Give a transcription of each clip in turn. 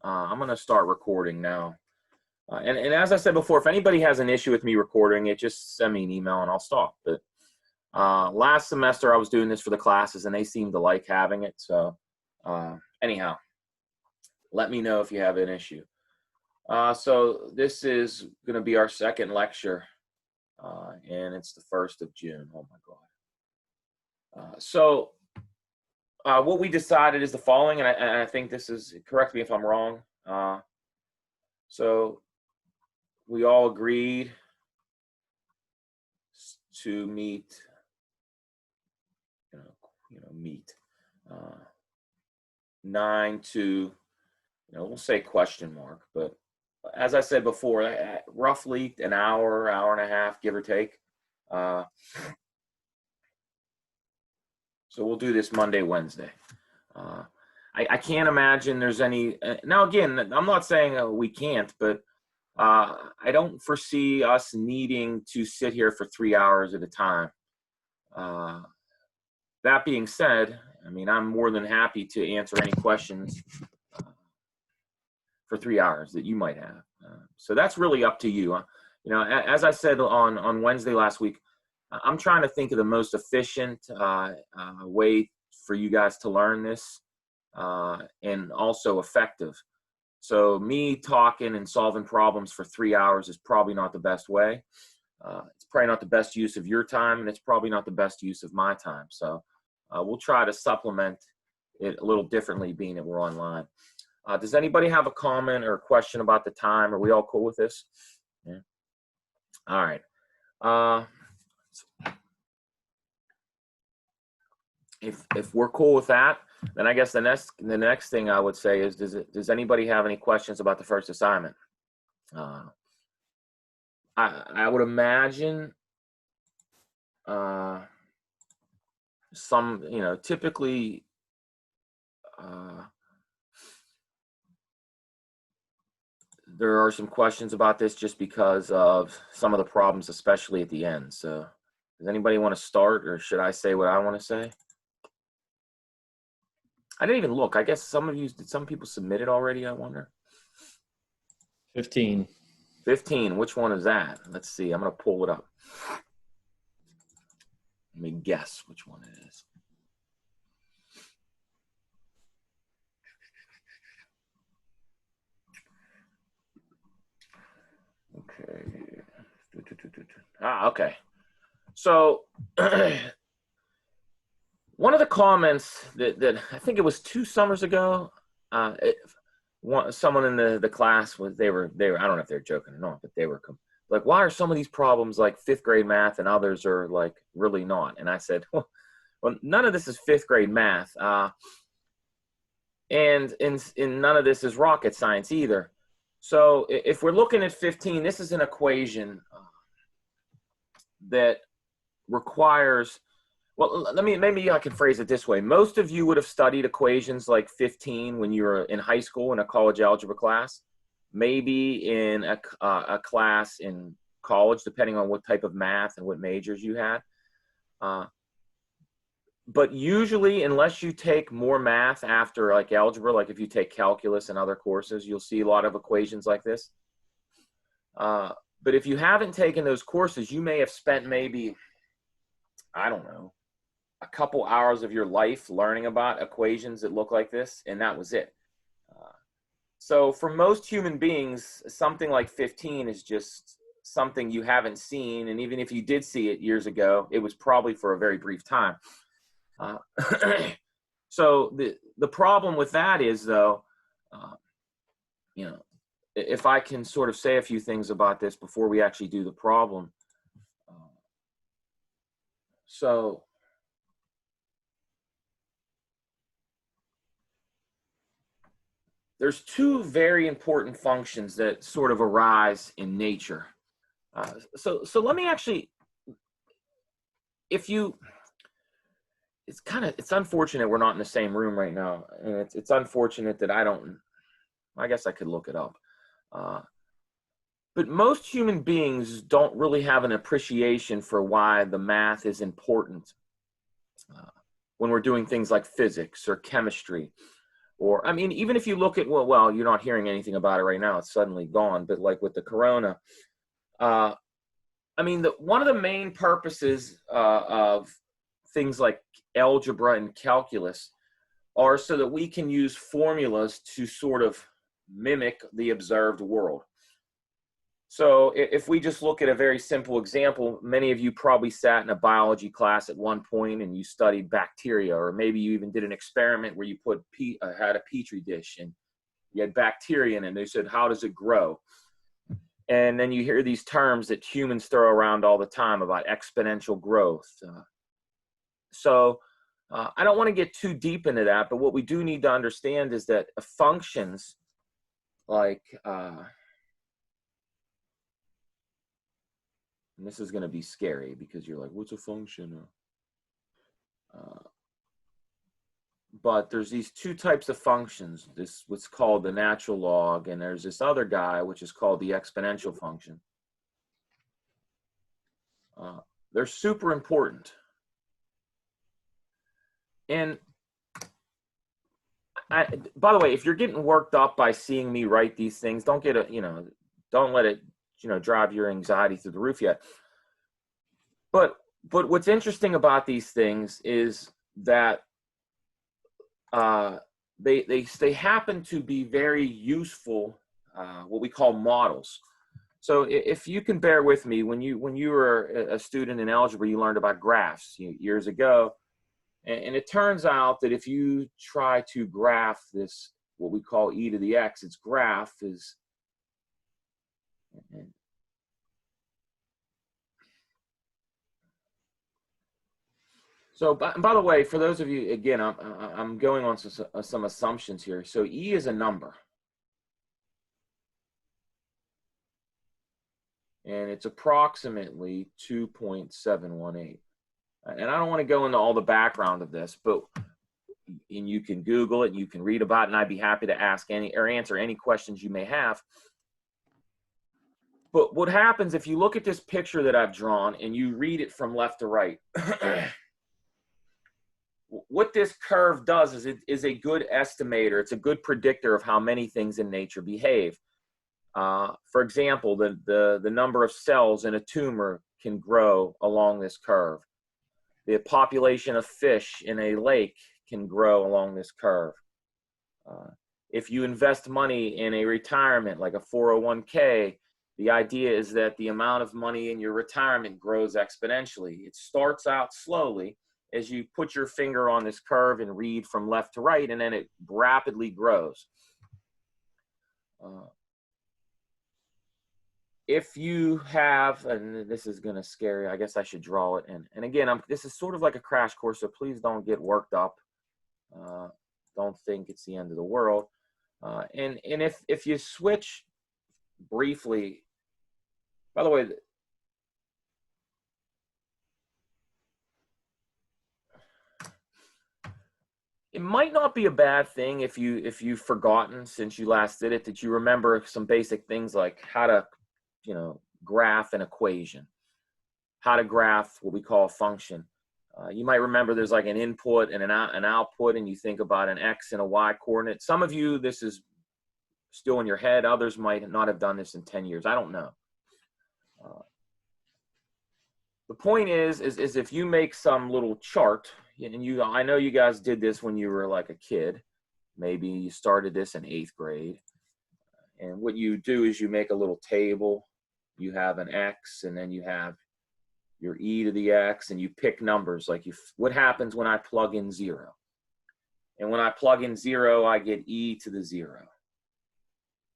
I'm going to start recording now. And as I said before, if anybody has an issue with me recording it, just send me an email and I'll stop. But last semester I was doing this for the classes and they seemed to like having it. So anyhow, let me know if you have an issue. So this is going to be our second lecture, and it's the 1st of June. Oh my God. What we decided is the following, and I think this is, correct me if I'm wrong. So we all agreed to meet, meet 9 to, we'll say question mark, but as I said before, roughly an hour, hour and a half, give or take. So we'll do this Monday, Wednesday. I can't imagine there's any, now again, I'm not saying we can't, but I don't foresee us needing to sit here for 3 hours at a time. That being said, I mean, I'm more than happy to answer any questions for 3 hours that you might have. So that's really up to you. As I said on Wednesday last week, I'm trying to think of the most efficient way for you guys to learn this and also effective. So me talking and solving problems for 3 hours is probably not the best way. It's probably not the best use of your time, and it's probably not the best use of my time. So we'll try to supplement it a little differently, being that we're online. Does anybody have a comment or a question about the time? Are we all cool with this? Yeah. All right. If we're cool with that, then I guess the next thing I would say is, does anybody have any questions about the first assignment? I would imagine some, typically there are some questions about this just because of some of the problems, especially at the end. So does anybody want to start, or should I say what I want to say? I didn't even look. I guess did some people submit it already, I wonder? 15. 15, which one is that? Let's see, I'm going to pull it up. Let me guess which one it is. Okay. Okay. So one of the comments that I think it was 2 summers ago, someone in the class they were I don't know if they're joking or not, but they were like, why are some of these problems like 5th grade math and others are like really not? And I said, well, none of this is 5th grade math, and none of this is rocket science either. So if we're looking at 15, this is an equation that requires, well, maybe I can phrase it this way. Most of you would have studied equations like 15 when you were in high school in a college algebra class, maybe in a class in college, depending on what type of math and what majors you had. But usually, unless you take more math after like algebra, like if you take calculus and other courses, you'll see a lot of equations like this. But if you haven't taken those courses, you may have spent maybe, I don't know, a couple hours of your life learning about equations that look like this, and that was it. So for most human beings, something like 15 is just something you haven't seen, and even if you did see it years ago, it was probably for a very brief time. So the problem with that is, though, if I can sort of say a few things about this before we actually do the problem. So there's 2 very important functions that sort of arise in nature. So let me actually, it's unfortunate we're not in the same room right now, and it's unfortunate that I guess I could look it up. But most human beings don't really have an appreciation for why the math is important when we're doing things like physics or chemistry Or, I mean, even if you look at, well, you're not hearing anything about it right now. It's suddenly gone. But like with the corona, I mean, one of the main purposes of things like algebra and calculus are so that we can use formulas to sort of mimic the observed world. So if we just look at a very simple example, many of you probably sat in a biology class at one point and you studied bacteria, or maybe you even did an experiment where you had a petri dish and you had bacteria in it, and they said, how does it grow? And then you hear these terms that humans throw around all the time about exponential growth. I don't want to get too deep into that, but what we do need to understand is that functions like, and this is going to be scary because you're like, what's a function? But there's these two types of functions. This what's called the natural log, and there's this other guy which is called the exponential function. They're super important. And by the way, if you're getting worked up by seeing me write these things, don't let it drive your anxiety through the roof yet. But what's interesting about these things is that they happen to be very useful, what we call models. So if you can bear with me, when you were a student in algebra, you learned about graphs years ago, and it turns out that if you try to graph this, what we call e to the x, its graph is, so by the way, for those of you, again, I'm going on some assumptions here. So e is a number, and it's approximately 2.718. And I don't want to go into all the background of this, and you can Google it, you can read about it, and I'd be happy to answer any questions you may have. But what happens if you look at this picture that I've drawn and you read it from left to right? What this curve does is it is a good estimator. It's a good predictor of how many things in nature behave. For example, the number of cells in a tumor can grow along this curve. The population of fish in a lake can grow along this curve. If you invest money in a retirement, like a 401k, the idea is that the amount of money in your retirement grows exponentially. It starts out slowly as you put your finger on this curve and read from left to right, and then it rapidly grows. If you have, and this is going to scare you, I guess I should draw it. And again, this is sort of like a crash course, so please don't get worked up. Don't think it's the end of the world. And if you switch briefly, by the way, it might not be a bad thing if you've forgotten since you last did it, that you remember some basic things like how to graph an equation, how to graph what we call a function. You might remember there's like an input and an output, and you think about an X and a Y coordinate. Some of you, this is still in your head. Others might not have done this in 10 years. I don't know. The point is if you make some little chart, and I know you guys did this when you were like a kid. Maybe you started this in 8th grade. And what you do is you make a little table. You have an X, and then you have your e to the x, and you pick numbers like what happens when I plug in 0. And when I plug in 0, I get e to the 0.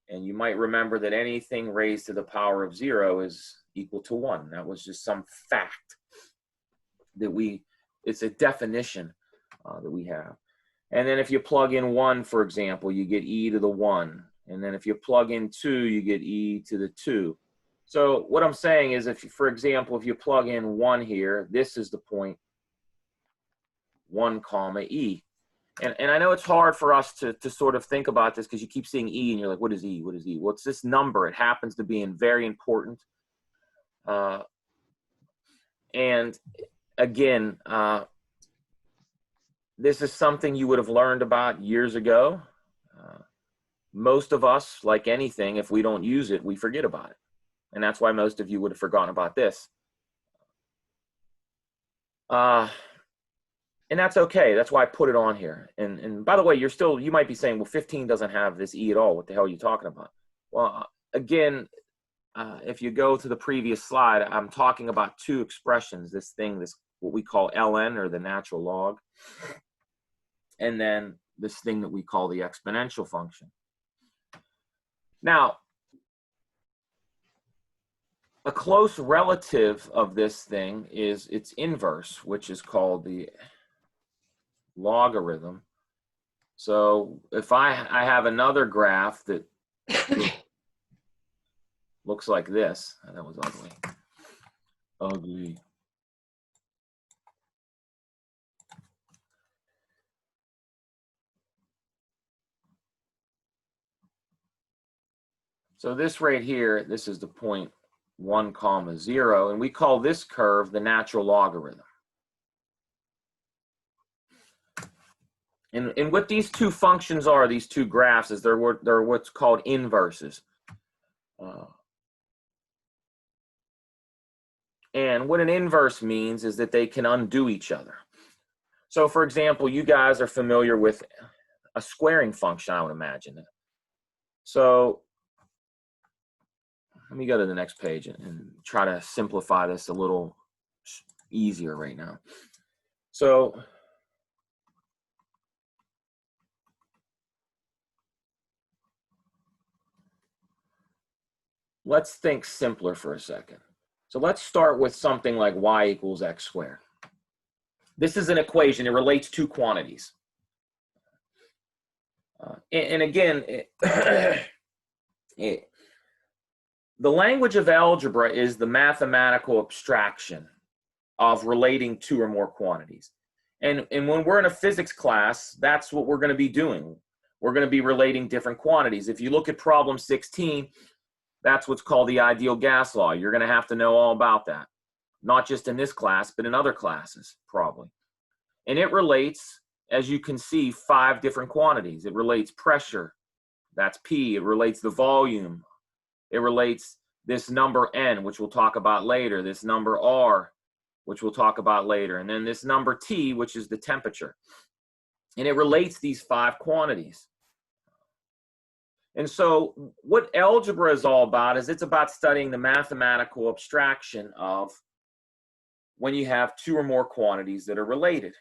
And you might remember that anything raised to the power of 0 is equal to 1. That was just some fact that it's a definition that we have. And then if you plug in 1, for example, you get e to the 1. And then if you plug in 2, you get e to the 2. So what I'm saying is, for example, if you plug in 1 here, this is the point 1 comma e. And I know it's hard for us to sort of think about this because you keep seeing e and you're like, what is e? What is e? Well, it's this number. It happens to be very important. And again, this is something you would have learned about years ago. most of us, like anything, if we don't use it, we forget about it. And that's why most of you would have forgotten about this. And that's okay. That's why I put it on here. And by the way, you might be saying, well, 15 doesn't have this E at all. What the hell are you talking about? Well, again, if you go to the previous slide, I'm talking about two expressions, this what we call ln, or the natural log, and then this thing that we call the exponential function. Now, a close relative of this thing is its inverse, which is called the logarithm. So if I have another graph that looks like this, that was ugly. Ugly. So this right here, this is the point 1, 0, and we call this curve the natural logarithm. And what these two functions are, these two graphs, is they're what's called inverses. And what an inverse means is that they can undo each other. So for example, you guys are familiar with a squaring function, I would imagine. So let me go to the next page and try to simplify this a little easier right now. So let's think simpler for a second. So let's start with something like y equals x squared. This is an equation. It relates two quantities. And again, the language of algebra is the mathematical abstraction of relating two or more quantities. And when we're in a physics class, that's what we're going to be doing. We're going to be relating different quantities. If you look at problem 16, that's what's called the ideal gas law. You're going to have to know all about that, not just in this class, but in other classes, probably. And it relates, as you can see, 5 different quantities. It relates pressure, that's P. It relates the volume. It relates this number N, which we'll talk about later, this number R, which we'll talk about later, and then this number T, which is the temperature. And it relates these 5 quantities. And so what algebra is all about is it's about studying the mathematical abstraction of when you have 2 or more quantities that are related.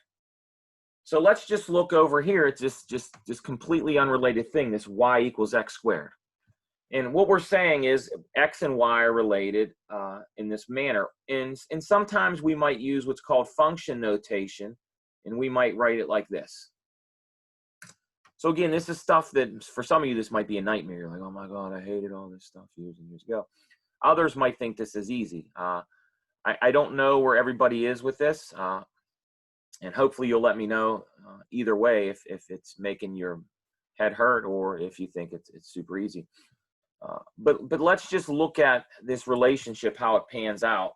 So let's just look over here at just completely unrelated thing, this y equals x squared. And what we're saying is x and y are related in this manner. And sometimes we might use what's called function notation, and we might write it like this. So again, this is stuff that for some of you, this might be a nightmare. You're like, oh my God, I hated all this stuff years and years ago. Others might think this is easy. I don't know where everybody is with this. And hopefully you'll let me know either way if it's making your head hurt or if you think it's super easy. But let's just look at this relationship, how it pans out.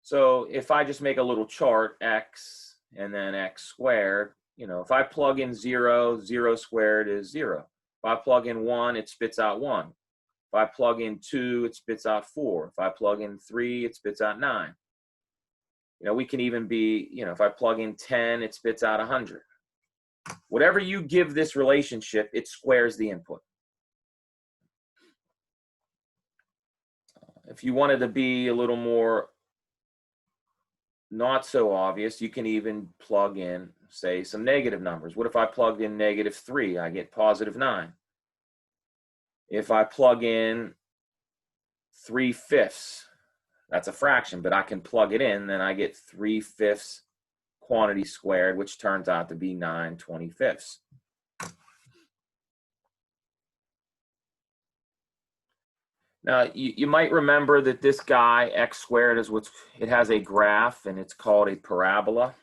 So if I just make a little chart, x and then x squared, you know, if I plug in 0, 0 squared is 0. If I plug in 1, it spits out 1. If I plug in 2, it spits out 4. If I plug in 3, it spits out 9. You know, we can even be, you know, if I plug in 10, it spits out 100. Whatever you give this relationship, it squares the input. If you wanted to be a little more not so obvious, you can even plug in, say, some negative numbers. What if I plugged in -3? I get +9. If I plug in 3/5, that's a fraction, but I can plug it in, then I get 3/5 quantity squared, which turns out to be 9/25. Now, you might remember that this guy, x squared, is it has a graph, and it's called a parabola.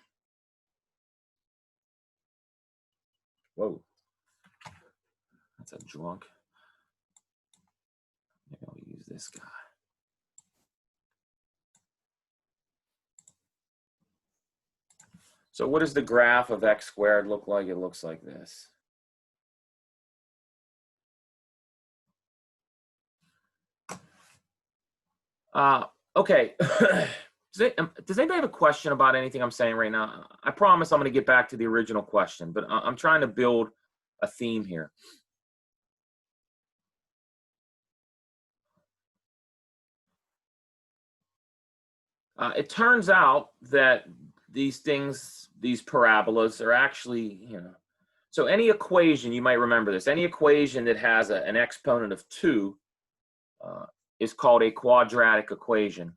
Whoa, that's a drunk. Maybe I'll use this guy. So what does the graph of x squared look like? It looks like this. Okay. Does anybody have a question about anything I'm saying right now? I promise I'm going to get back to the original question, but I'm trying to build a theme here. It turns out that these things, these parabolas, are actually, so any equation, you might remember this, any equation that has an exponent of 2 uh, is called a quadratic equation.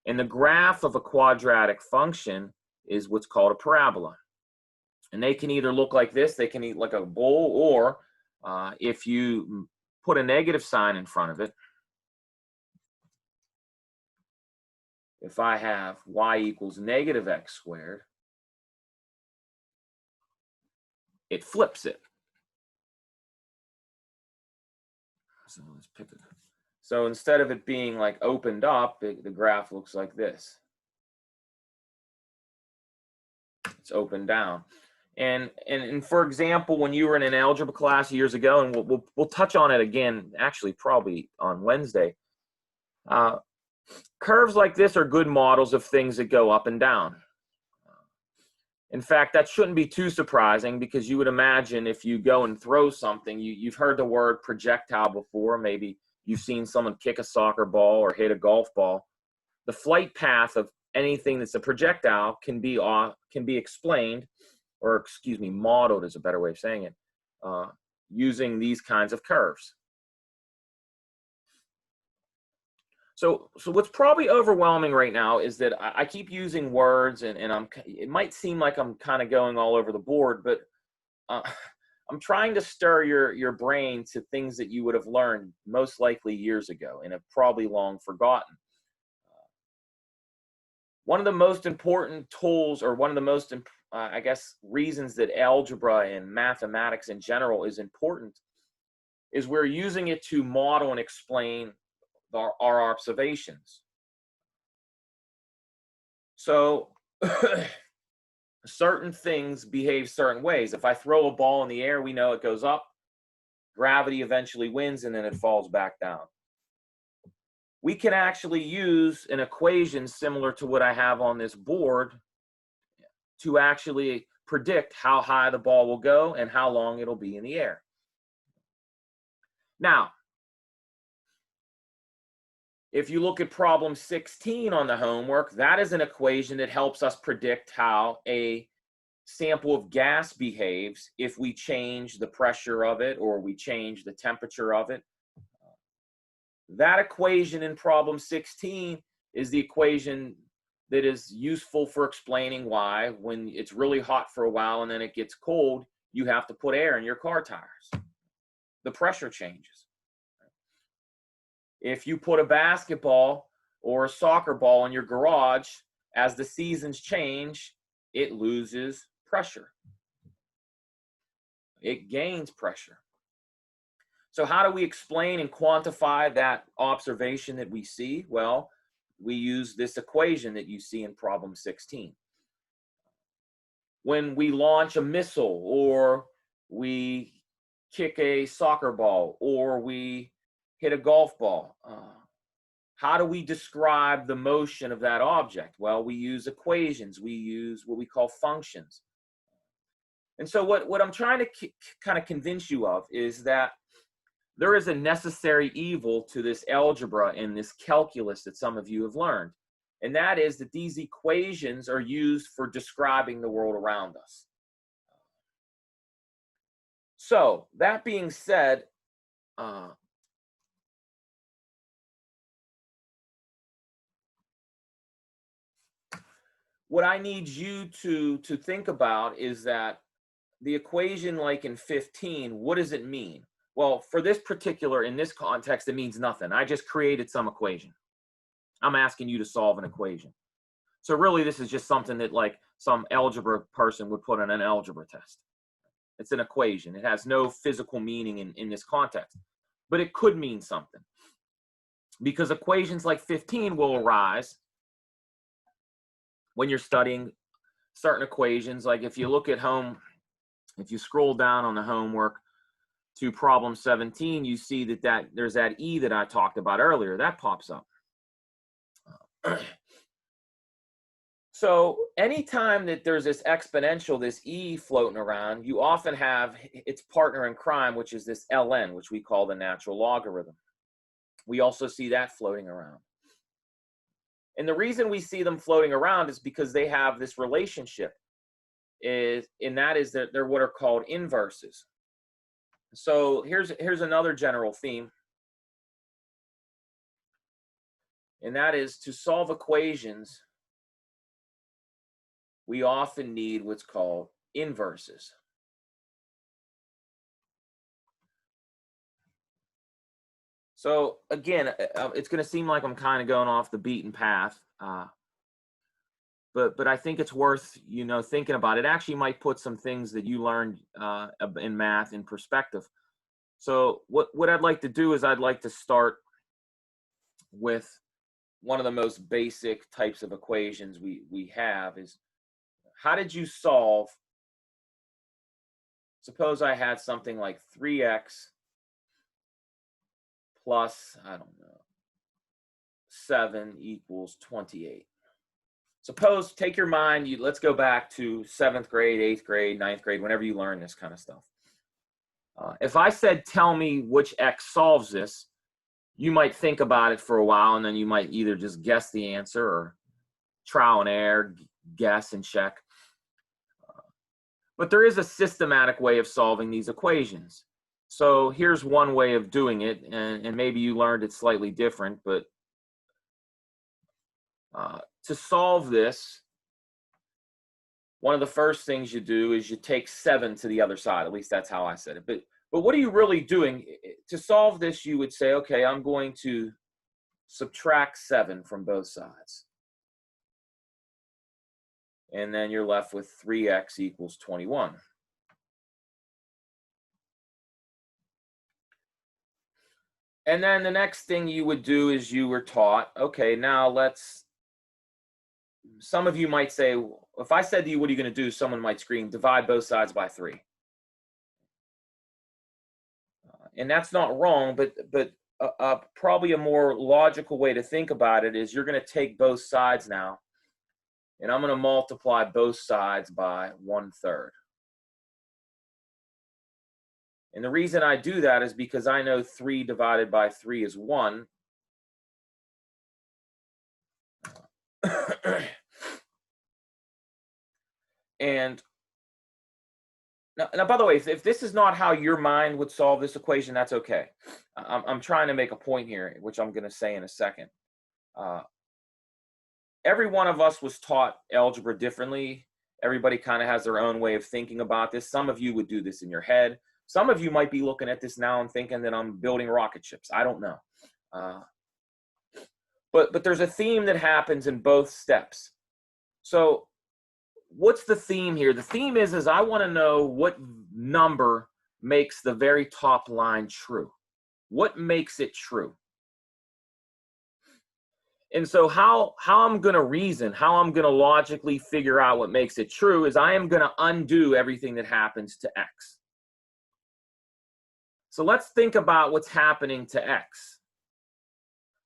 And the graph of a quadratic function is what's called a parabola. And they can either look like this, they can eat like a bowl, or if you put a negative sign in front of it, if I have y equals negative x squared, it flips it. So let's pick it. So instead of it being like opened up, the graph looks like this. It's opened down. And for example, when you were in an algebra class years ago, and we'll touch on it again, actually probably on Wednesday, curves like this are good models of things that go up and down. In fact, that shouldn't be too surprising, because you would imagine if you go and throw something, you've heard the word projectile before. Maybe you've seen someone kick a soccer ball or hit a golf ball. The flight path of anything that's a projectile can be explained, or excuse me, modeled is a better way of saying it, using these kinds of curves. So what's probably overwhelming right now is that I keep using words, and it might seem like I'm kind of going all over the board, but I'm trying to stir your brain to things that you would have learned most likely years ago and have probably long forgotten. One of the most important tools, or one of the most, I guess, reasons that algebra and mathematics in general is important, is we're using it to model and explain our observations. So certain things behave certain ways. If I throw a ball in the air, we know it goes up, gravity eventually wins, and then it falls back down. We can actually use an equation similar to what I have on this board to actually predict how high the ball will go and how long it'll be in the air. Now, if you look at problem 16 on the homework, that is an equation that helps us predict how a sample of gas behaves if we change the pressure of it or we change the temperature of it. That equation in problem 16 is the equation that is useful for explaining why, when it's really hot for a while and then it gets cold, you have to put air in your car tires. The pressure changes. If you put a basketball or a soccer ball in your garage, as the seasons change, it loses pressure. It gains pressure. So how do we explain and quantify that observation that we see? Well, we use this equation that you see in problem 16. When we launch a missile, or we kick a soccer ball, or we hit a golf ball, how do we describe the motion of that object? Well, we use equations. We use what we call functions. And so what I'm trying to kind of convince you of is that there is a necessary evil to this algebra and this calculus that some of you have learned. And that is that these equations are used for describing the world around us. So that being said, what I need you to think about is that the equation, like in 15, what does it mean? Well, for this particular, in this context, it means nothing. I just created some equation. I'm asking you to solve an equation. So really, this is just something that like some algebra person would put on an algebra test. It's an equation. It has no physical meaning in this context, but it could mean something, because equations like 15 will arise when you're studying certain equations. Like if you look at if you scroll down on the homework to problem 17, you see that there's that E that I talked about earlier. That pops up. So anytime that there's this exponential, this e floating around, you often have its partner in crime, which is this ln, which we call the natural logarithm. We also see that floating around. And the reason we see them floating around is because they have this relationship, and that is that they're what are called inverses. So here's another general theme, and that is to solve equations, we often need what's called inverses. So again, it's going to seem like I'm kind of going off the beaten path, but I think it's worth thinking about. It actually might put some things that you learned in math in perspective. So what I'd like to do is I'd like to start with one of the most basic types of equations we have is, how did you solve, suppose I had something like 3x plus, I don't know, 7 equals 28. Suppose, take your mind, let's go back to 7th grade, 8th grade, 9th grade, whenever you learn this kind of stuff. If I said, tell me which x solves this, you might think about it for a while, and then you might either just guess the answer or trial and error, guess and check. But there is a systematic way of solving these equations. So here's one way of doing it, and maybe you learned it slightly different, but to solve this, one of the first things you do is you take 7 to the other side. At least that's how I said it. But what are you really doing? To solve this, you would say, okay, I'm going to subtract 7 from both sides. And then you're left with 3x equals 21. And then the next thing you would do is you were taught, okay, now some of you might say, if I said to you, what are you going to do? Someone might scream, divide both sides by 3. And that's not wrong, but probably a more logical way to think about it is you're going to take both sides now, and I'm going to multiply both sides by 1/3. And the reason I do that is because I know 3 divided by 3 is 1. And now, by the way, if this is not how your mind would solve this equation, that's okay. I'm trying to make a point here, which I'm going to say in a second. Every one of us was taught algebra differently. Everybody kind of has their own way of thinking about this. Some of you would do this in your head. Some of you might be looking at this now and thinking that I'm building rocket ships. I don't know. But there's a theme that happens in both steps. So what's the theme here? The theme is I want to know what number makes the very top line true. What makes it true? And so how I'm going to reason, how I'm going to logically figure out what makes it true is I am going to undo everything that happens to x. So let's think about what's happening to x.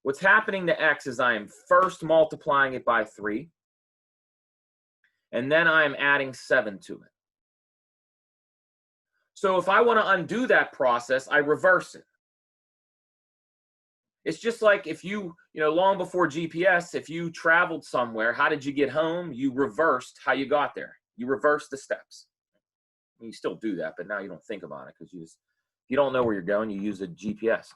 What's happening to x is I am first multiplying it by 3, and then I am adding 7 to it. So if I want to undo that process, I reverse it. It's just like if you long before GPS, if you traveled somewhere, how did you get home? You reversed how you got there. You reversed the steps. I mean, you still do that, but now you don't think about it because if you don't know where you're going, you use a GPS.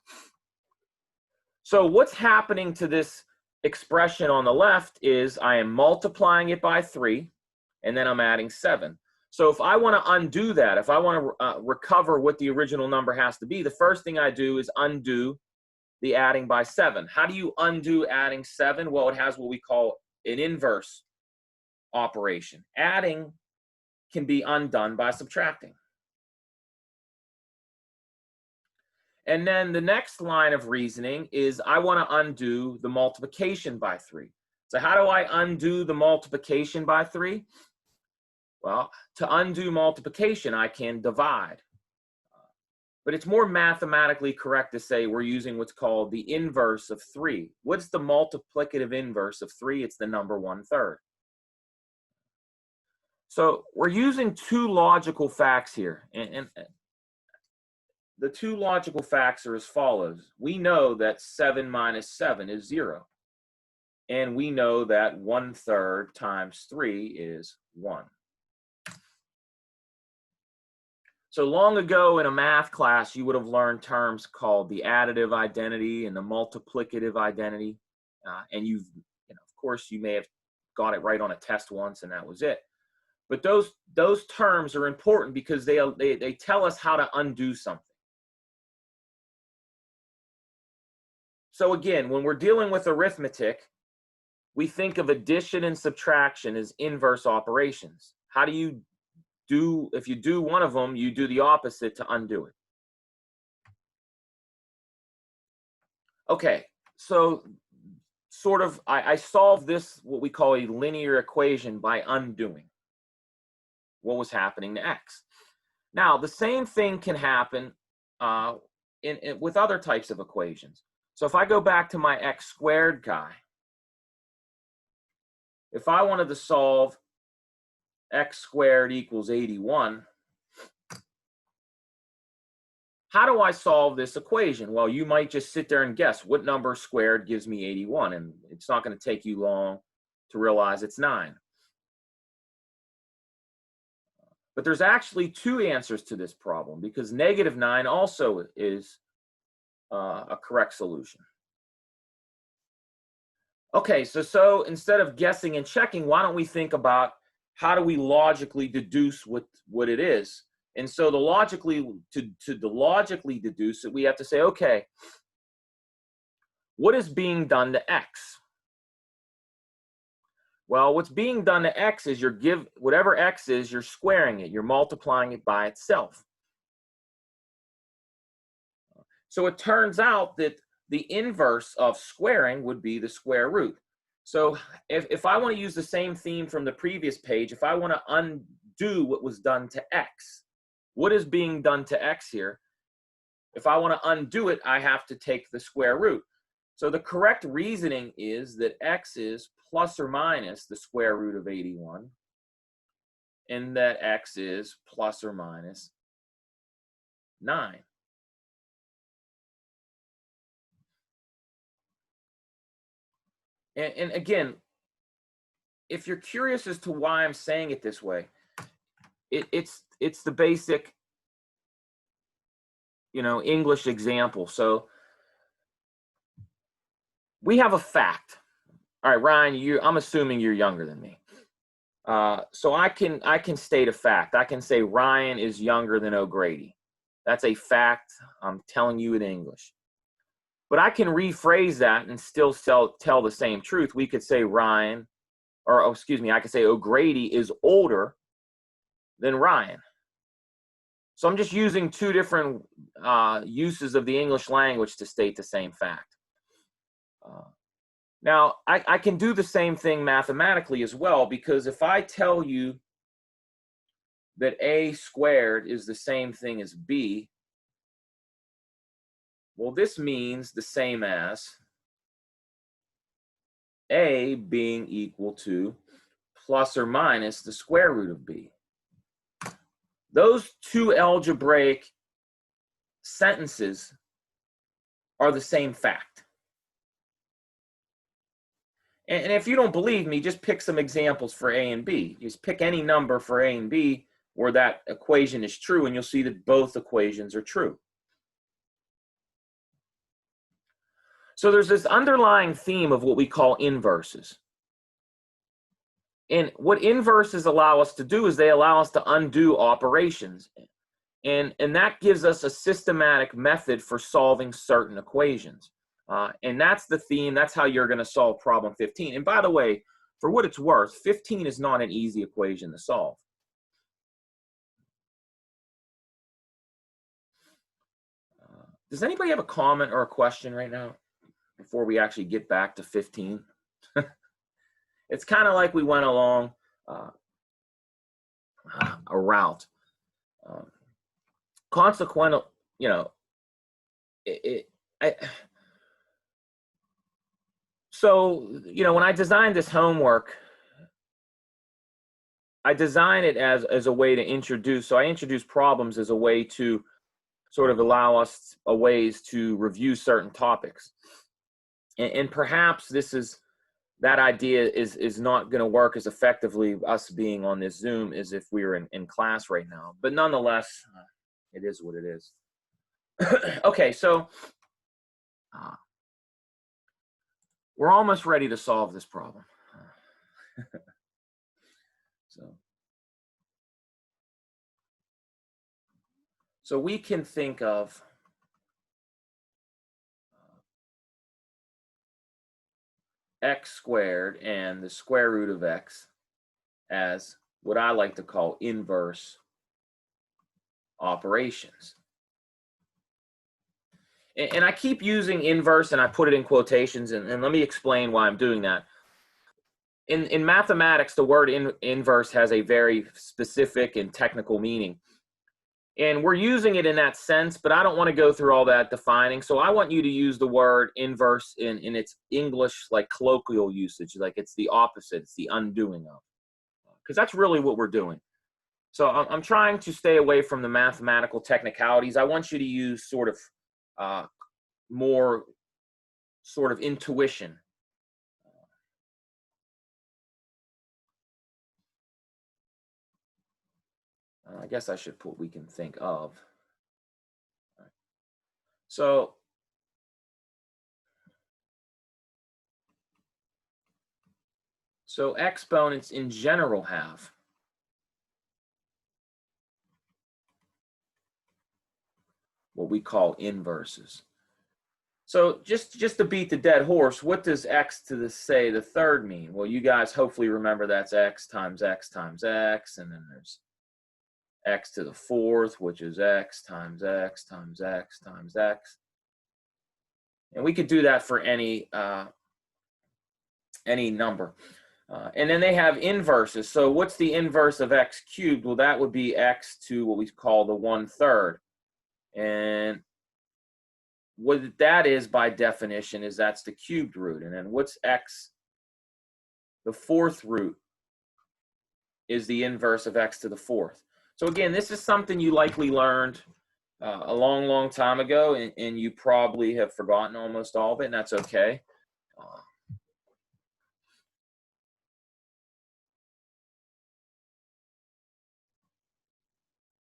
So what's happening to this expression on the left is I am multiplying it by 3, and then I'm adding 7. So if I want to undo that, if I want to recover what the original number has to be, the first thing I do is undo the adding by 7. How do you undo adding 7? Well, it has what we call an inverse operation. Adding can be undone by subtracting. And then the next line of reasoning is I want to undo the multiplication by 3. So how do I undo the multiplication by 3? Well, to undo multiplication, I can divide. But it's more mathematically correct to say we're using what's called the inverse of 3. What's the multiplicative inverse of 3? It's the number 1/3. So we're using two logical facts here. And the two logical facts are as follows. We know that 7 minus 7 is 0. And we know that 1/3 times 3 is 1. So long ago in a math class, you would have learned terms called the additive identity and the multiplicative identity. And of course, you may have got it right on a test once and that was it. But those terms are important because they tell us how to undo something. So again, when we're dealing with arithmetic, we think of addition and subtraction as inverse operations. How do you do, if you do one of them, you do the opposite to undo it. Okay, so sort of, I solved this, what we call a linear equation, by undoing what was happening to x. Now, the same thing can happen with other types of equations. So if I go back to my x squared guy, if I wanted to solve x squared equals 81, how do I solve this equation? Well, you might just sit there and guess what number squared gives me 81, and it's not going to take you long to realize it's 9. But there's actually two answers to this problem, because -9 also is a correct solution. Okay, so instead of guessing and checking, why don't we think about how do we logically deduce what it is? And so to logically deduce it, we have to say, okay, what is being done to x? Well, what's being done to x is whatever x is, you're squaring it, you're multiplying it by itself. So it turns out that the inverse of squaring would be the square root. So if I want to use the same theme from the previous page, if I want to undo what was done to x, what is being done to x here? If I want to undo it, I have to take the square root. So the correct reasoning is that x is plus or minus the square root of 81, and that x is plus or minus 9. And again, if you're curious as to why I'm saying it this way, it's the basic, English example. So we have a fact. All right, Ryan, I'm assuming you're younger than me. So I can state a fact. I can say Ryan is younger than O'Grady. That's a fact. I'm telling you in English. But I can rephrase that and still tell the same truth. We could say I could say O'Grady is older than Ryan. So I'm just using two different uses of the English language to state the same fact. Now, I can do the same thing mathematically as well, because if I tell you that a squared is the same thing as b, well, this means the same as a being equal to plus or minus the square root of b. Those two algebraic sentences are the same fact. And if you don't believe me, just pick some examples for a and b. Just pick any number for a and b where that equation is true, and you'll see that both equations are true. So there's this underlying theme of what we call inverses. And what inverses allow us to do is they allow us to undo operations. And that gives us a systematic method for solving certain equations. And that's the theme. That's how you're going to solve problem 15. And by the way, for what it's worth, 15 is not an easy equation to solve. Does anybody have a comment or a question right now before we actually get back to 15? It's kind of like we went along a route. Consequently, you know, I, so, when I designed this homework, I design it as a way to introduce. So I introduce problems as a way to sort of allow us a ways to review certain topics. And perhaps that idea is not going to work as effectively, us being on this Zoom, as if we were in class right now. But nonetheless, it is what it is. Okay, so we're almost ready to solve this problem. So we can think of x squared and the square root of x as what I like to call inverse operations. And I keep using inverse, and I put it in quotations, and let me explain why I'm doing that. In mathematics, the word inverse has a very specific and technical meaning. And we're using it in that sense, but I don't want to go through all that defining. So I want you to use the word inverse in its English, like colloquial usage, like it's the opposite, it's the undoing of. Because that's really what we're doing. So I'm trying to stay away from the mathematical technicalities. I want you to use sort of more sort of intuition. I guess I should put we can think of. Right. So exponents in general have what we call inverses. So just to beat the dead horse, what does x to the, say, the third mean? Well, you guys hopefully remember that's x times x times x, and then there's x to the fourth, which is x times x times x times x. And we could do that for any number. And then they have inverses. So what's the inverse of x cubed? Well, that would be x to what we call the 1/3. And what that is, by definition, is that's the cubed root. And then what's x? The fourth root is the inverse of x to the fourth. So again, this is something you likely learned a long time ago, and you probably have forgotten almost all of it, and that's okay.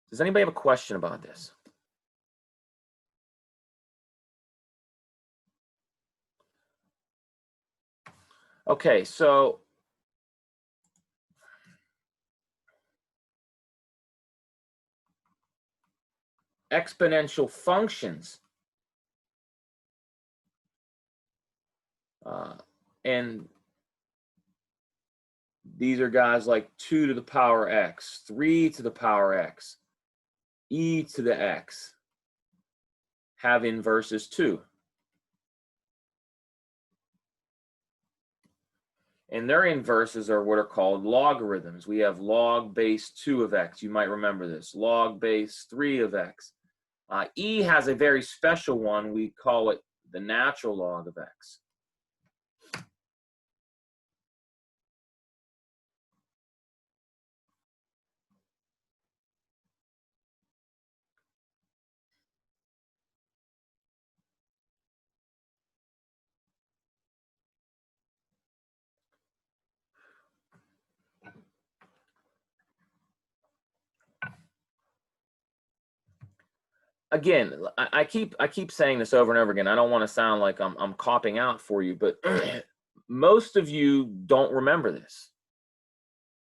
Does anybody have a question about this? Okay, so exponential functions, and these are guys like 2 to the power x, 3 to the power x, e to the x, have inverses too. And their inverses are what are called logarithms. We have log base 2 of x. You might remember this. Log base 3 of x. E has a very special one. We call it the natural log of x. Again, I keep saying this over and over again. I don't want to sound like I'm copping out for you, but most of you don't remember this.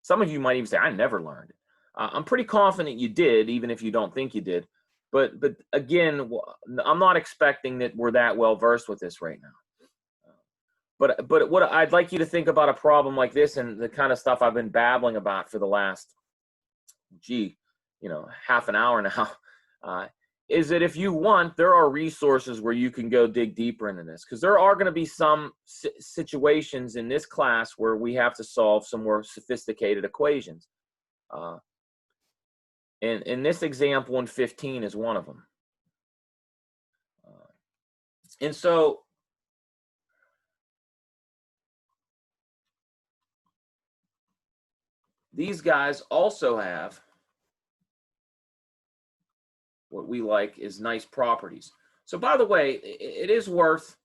Some of you might even say, I never learned it. I'm pretty confident you did, even if you don't think you did. But again, I'm not expecting that we're that well versed with this right now. But what I'd like you to think about a problem like this, and the kind of stuff I've been babbling about for the last, half an hour now, is that if you want, there are resources where you can go dig deeper into this, because there are going to be some situations in this class where we have to solve some more sophisticated equations. And this example in 15 is one of them. And so these guys also have what we like is nice properties. So by the way, it is worth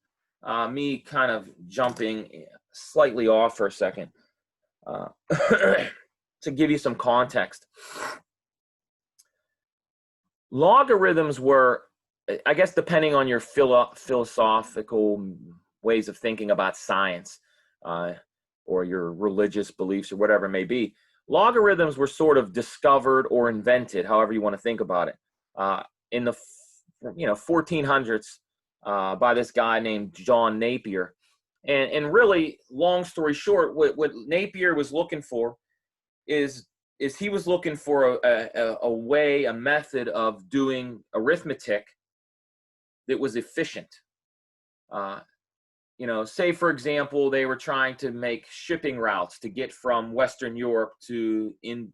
me kind of jumping slightly off for a second to give you some context. Logarithms were, I guess, depending on your philosophical ways of thinking about science or your religious beliefs or whatever it may be, logarithms were sort of discovered or invented, however you want to think about it, in the 1400s by this guy named John Napier. And really, long story short, what Napier was looking for is he was looking for a way, a method of doing arithmetic that was efficient. Say for example, they were trying to make shipping routes to get from Western Europe to the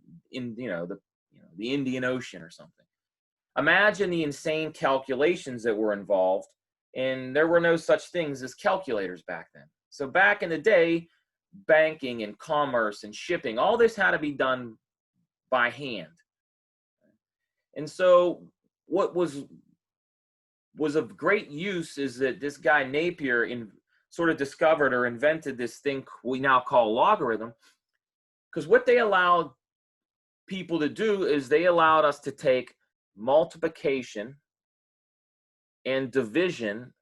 Indian Ocean or something. Imagine the insane calculations that were involved, and there were no such things as calculators back then. So back in the day, banking and commerce and shipping, all this had to be done by hand. And so what was of great use is that this guy Napier sort of discovered or invented this thing we now call logarithm, because what they allowed people to do is they allowed us to take multiplication and division,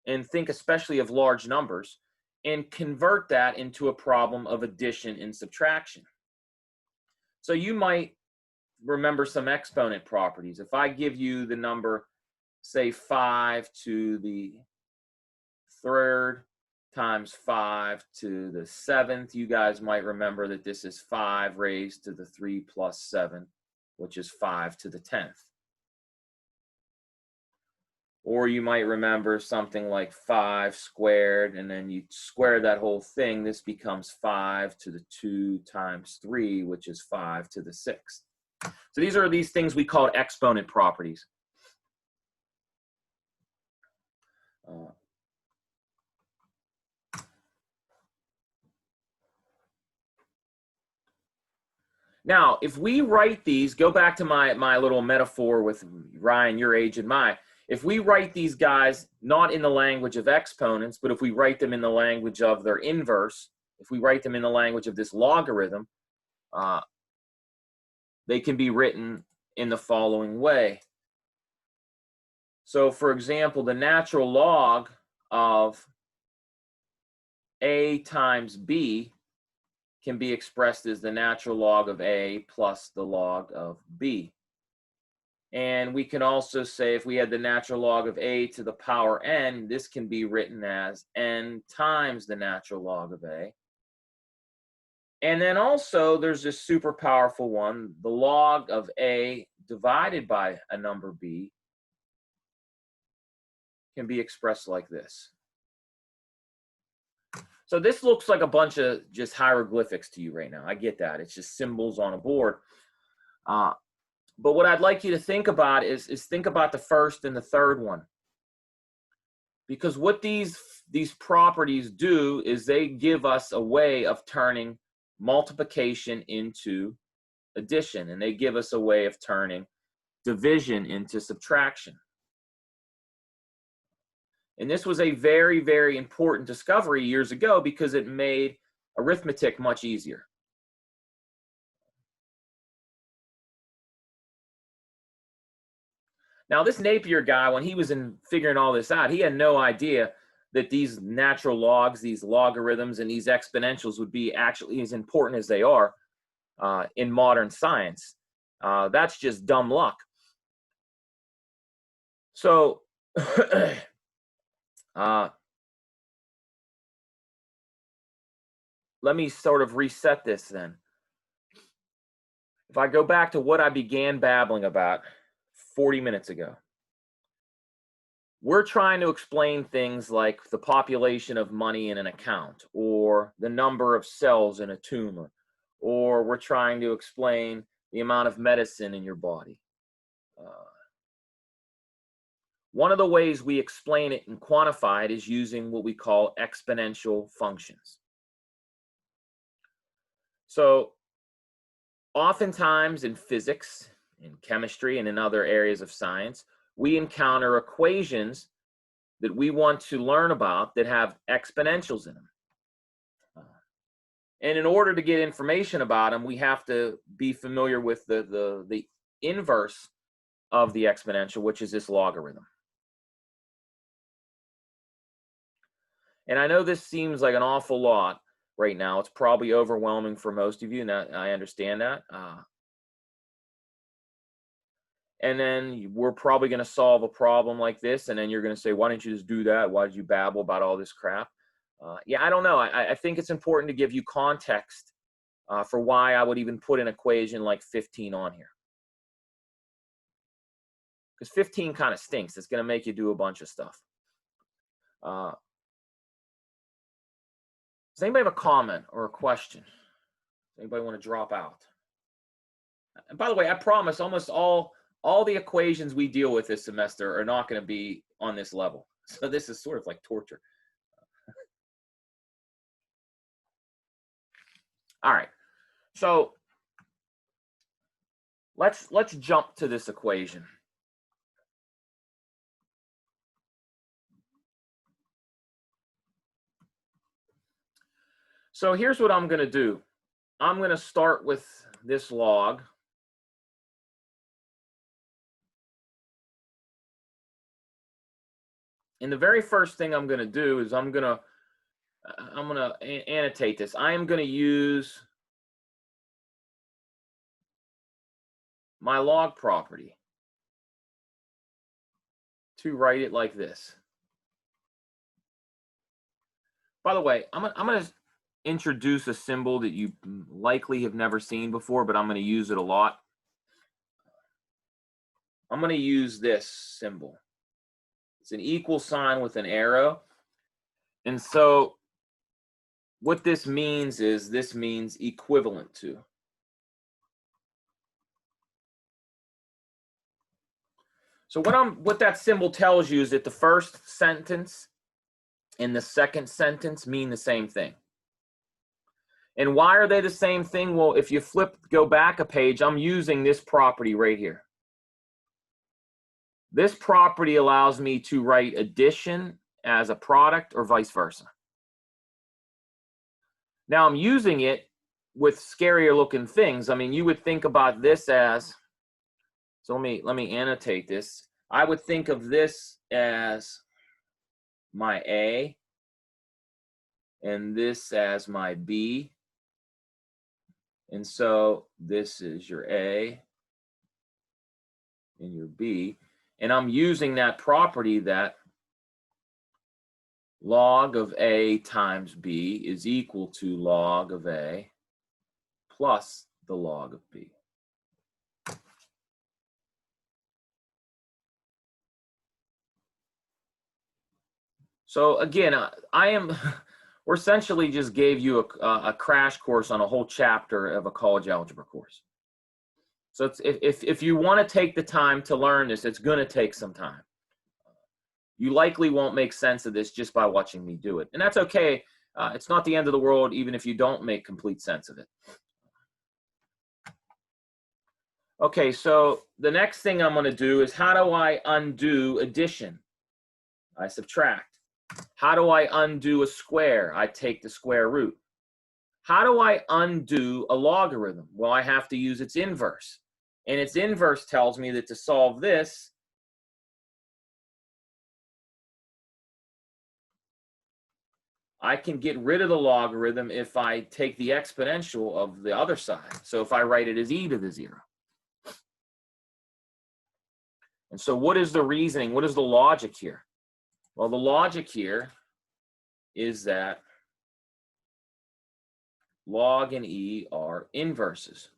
and think especially of large numbers, and convert that into a problem of addition and subtraction. So you might remember some exponent properties. If I give you the number, say 5 to the 3rd times 5 to the 7th, you guys might remember that this is 5 raised to the 3 plus 7, which is 5 to the 10th. Or you might remember something like 5 squared, and then you square that whole thing. This becomes 5 to the 2 times 3, which is 5 to the 6th. So these are these things we call exponent properties. Now, if we write these, go back to my little metaphor with Ryan, your age and mine. If we write these guys not in the language of exponents, but if we write them in the language of their inverse, if we write them in the language of this logarithm, they can be written in the following way. So, for example, the natural log of a times b can be expressed as the natural log of a plus the log of b. And we can also say if we had the natural log of a to the power n, this can be written as n times the natural log of a. And then also there's this super powerful one, the log of a divided by a number b can be expressed like this. So this looks like a bunch of just hieroglyphics to you right now. I get that. It's just symbols on a board. But what I'd like you to think about is think about the first and the third one. Because what these properties do is they give us a way of turning multiplication into addition, and they give us a way of turning division into subtraction. And this was a very, very important discovery years ago because it made arithmetic much easier. Now, this Napier guy, when he was figuring all this out, he had no idea that these natural logs, these logarithms, and these exponentials would be actually as important as they are in modern science. That's just dumb luck. So, let me sort of reset this then. If I go back to what I began babbling about 40 minutes ago, we're trying to explain things like the population of money in an account, or the number of cells in a tumor, or we're trying to explain the amount of medicine in your body, One of the ways we explain it and quantify it is using what we call exponential functions. So oftentimes in physics, in chemistry, and in other areas of science, we encounter equations that we want to learn about that have exponentials in them. And in order to get information about them, we have to be familiar with the inverse of the exponential, which is this logarithm. And I know this seems like an awful lot right now. It's probably overwhelming for most of you, and I understand that. And then we're probably going to solve a problem like this, and then you're going to say, why didn't you just do that? Why did you babble about all this crap? Yeah, I don't know. I think it's important to give you context for why I would even put an equation like 15 on here. Because 15 kind of stinks. It's going to make you do a bunch of stuff. Does anybody have a comment or a question? Does anybody want to drop out? And by the way, I promise almost all the equations we deal with this semester are not going to be on this level. So this is sort of like torture. All right. So let's jump to this equation. So here's what I'm going to do. I'm going to start with this log. And the very first thing I'm going to do is I'm going to annotate this. I am going to use my log property to write it like this. By the way, I'm going to introduce a symbol that you likely have never seen before, but I'm going to use it a lot. I'm going to use this symbol. It's an equal sign with an arrow. And so what this means is this means equivalent to. So what that symbol tells you is that the first sentence and the second sentence mean the same thing. And why are they the same thing? Well, if you go back a page, I'm using this property right here. This property allows me to write addition as a product or vice versa. Now I'm using it with scarier looking things. I mean, you would think about this as, so let me annotate this. I would think of this as my A and this as my B. And so this is your A and your B. And I'm using that property that log of A times B is equal to log of A plus the log of B. So again, we're essentially just gave you a crash course on a whole chapter of a college algebra course. So if you want to take the time to learn this, it's going to take some time. You likely won't make sense of this just by watching me do it. And that's okay. It's not the end of the world, even if you don't make complete sense of it. Okay, so the next thing I'm going to do is, how do I undo addition? I subtract. How do I undo a square? I take the square root. How do I undo a logarithm? Well, I have to use its inverse. And its inverse tells me that to solve this, I can get rid of the logarithm if I take the exponential of the other side. So if I write it as e to the 0. And so what is the reasoning? What is the logic here? Well, the logic here is that log and e are inverses.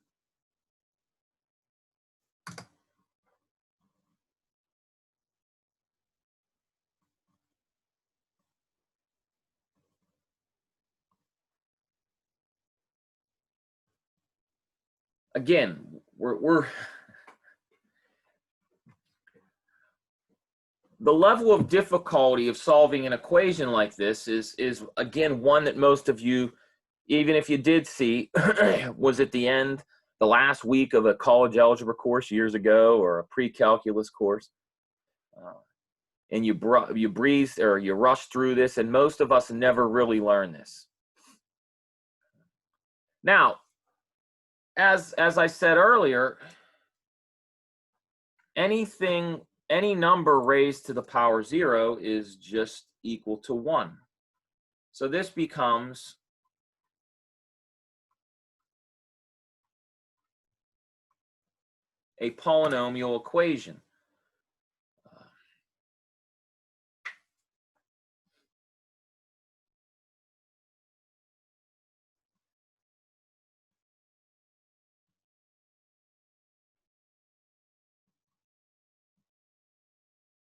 Again, we're the level of difficulty of solving an equation like this is again one that most of you, even if you did see, was at the end, the last week of a college algebra course years ago or a pre-calculus course, and you breezed or you rushed through this, and most of us never really learn this. Now, as I said earlier, any number raised to the power 0 is just equal to 1. So this becomes a polynomial equation.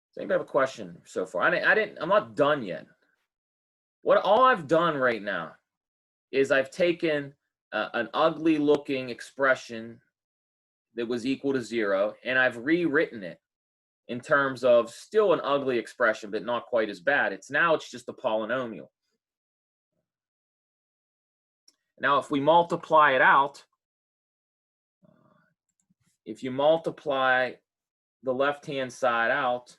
Does anybody have a question so far? I'm not done yet. All I've done right now is I've taken an ugly looking expression that was equal to 0, and I've rewritten it in terms of still an ugly expression, but not quite as bad. It's just a polynomial. Now, if we multiply it out, if you multiply the left-hand side out,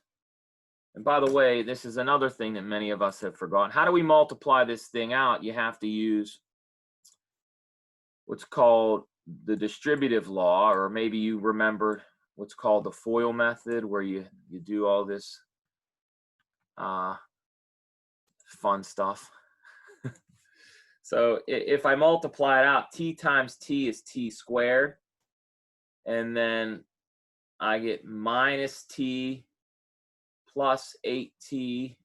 and by the way, this is another thing that many of us have forgotten. How do we multiply this thing out? You have to use what's called the distributive law, or maybe you remember what's called the FOIL method, where you do all this fun stuff. So if I multiply it out, t times t is t squared, and then I get minus t plus 8t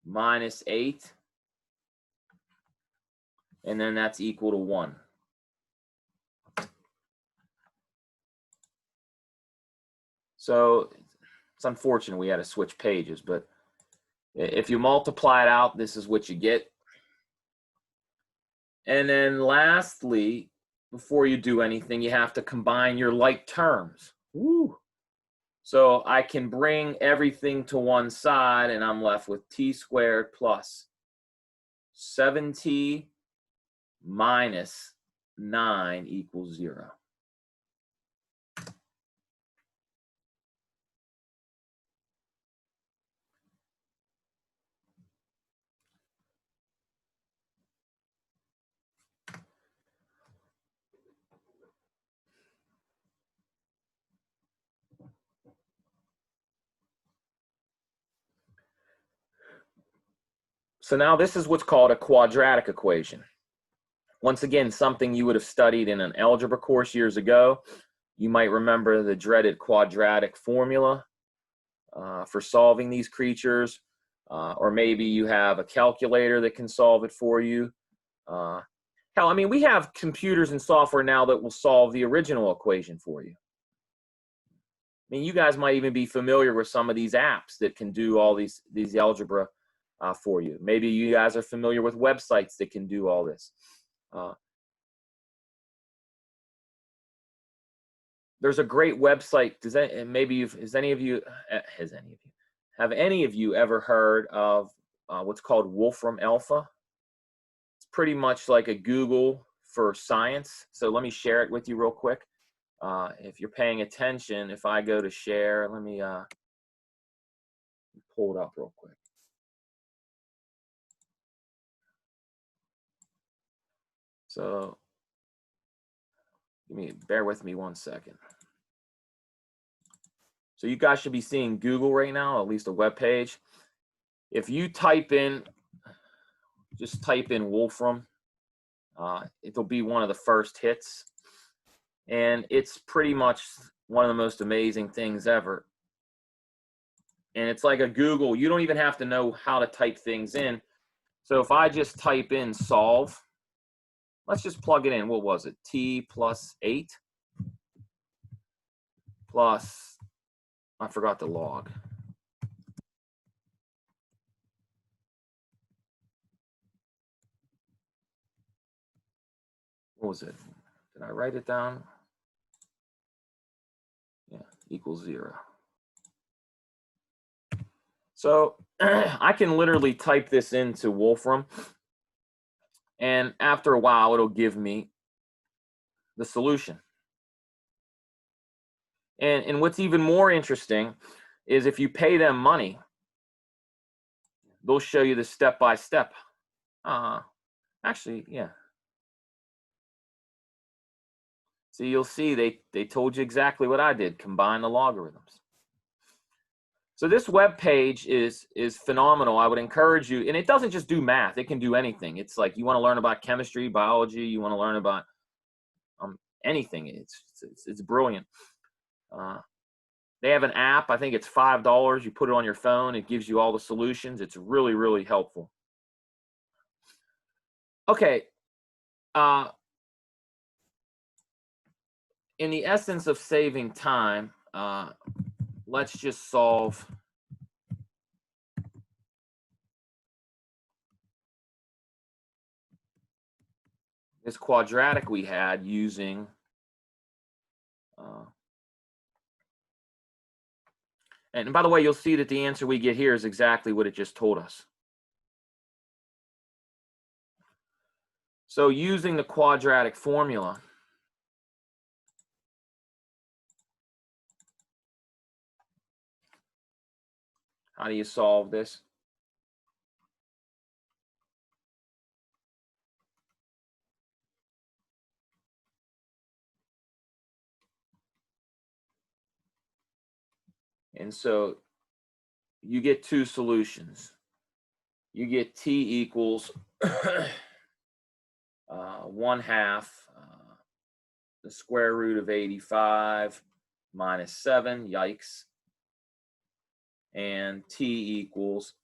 minus 8, and then that's equal to 1. So it's unfortunate we had to switch pages, but if you multiply it out, this is what you get. And then lastly, before you do anything, you have to combine your like terms. Woo! So I can bring everything to one side, and I'm left with t squared plus 7t minus 9 equals 0. So now this is what's called a quadratic equation. Once again, something you would have studied in an algebra course years ago. You might remember the dreaded quadratic formula for solving these creatures, or maybe you have a calculator that can solve it for you. Hell, I mean, we have computers and software now that will solve the original equation for you. I mean, you guys might even be familiar with some of these apps that can do all these algebra for you. Maybe you guys are familiar with websites that can do all this. There's a great website. Have any of you ever heard of what's called Wolfram Alpha? It's pretty much like a Google for science. So let me share it with you real quick. If you're paying attention, if I go to share, let me pull it up real quick. So bear with me 1 second. So you guys should be seeing Google right now, at least a web page. If you just type in Wolfram, it'll be one of the first hits. And it's pretty much one of the most amazing things ever. And it's like a Google. You don't even have to know how to type things in. So if I just type in solve, let's just plug it in. What was it? T plus 8 plus, I forgot the log. What was it? Did I write it down? Yeah, equals 0. So I can literally type this into Wolfram, and after a while, it'll give me the solution. And what's even more interesting is if you pay them money, they'll show you the step-by-step. Actually, yeah. So you'll see they told you exactly what I did, combine the logarithms. So this web page is phenomenal. I would encourage you, and it doesn't just do math, it can do anything. It's like you want to learn about chemistry, biology, you want to learn about anything. It's brilliant. They have an app, I think it's $5. You put it on your phone, it gives you all the solutions. It's really, really helpful. Okay. In the essence of saving time, let's just solve this quadratic we had using and by the way, you'll see that the answer we get here is exactly what it just told us. So using the quadratic formula, how do you solve this? And so you get two solutions. You get t equals 1/2 the square root of 85 minus 7, yikes, and t equals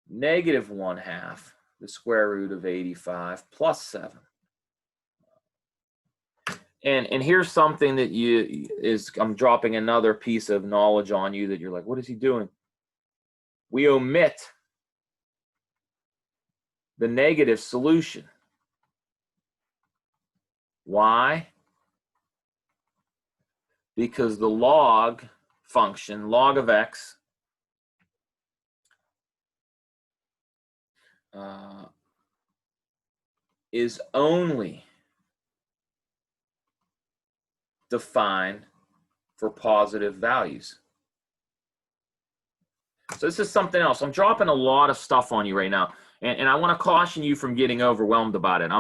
negative 1/2 the square root of 85 plus 7. And here's something that I'm dropping another piece of knowledge on you that you're like, what is he doing? We omit the negative solution. Why? Because the log function, log of x, is only defined for positive values. So this is something else. I'm dropping a lot of stuff on you right now, and I want to caution you from getting overwhelmed about it.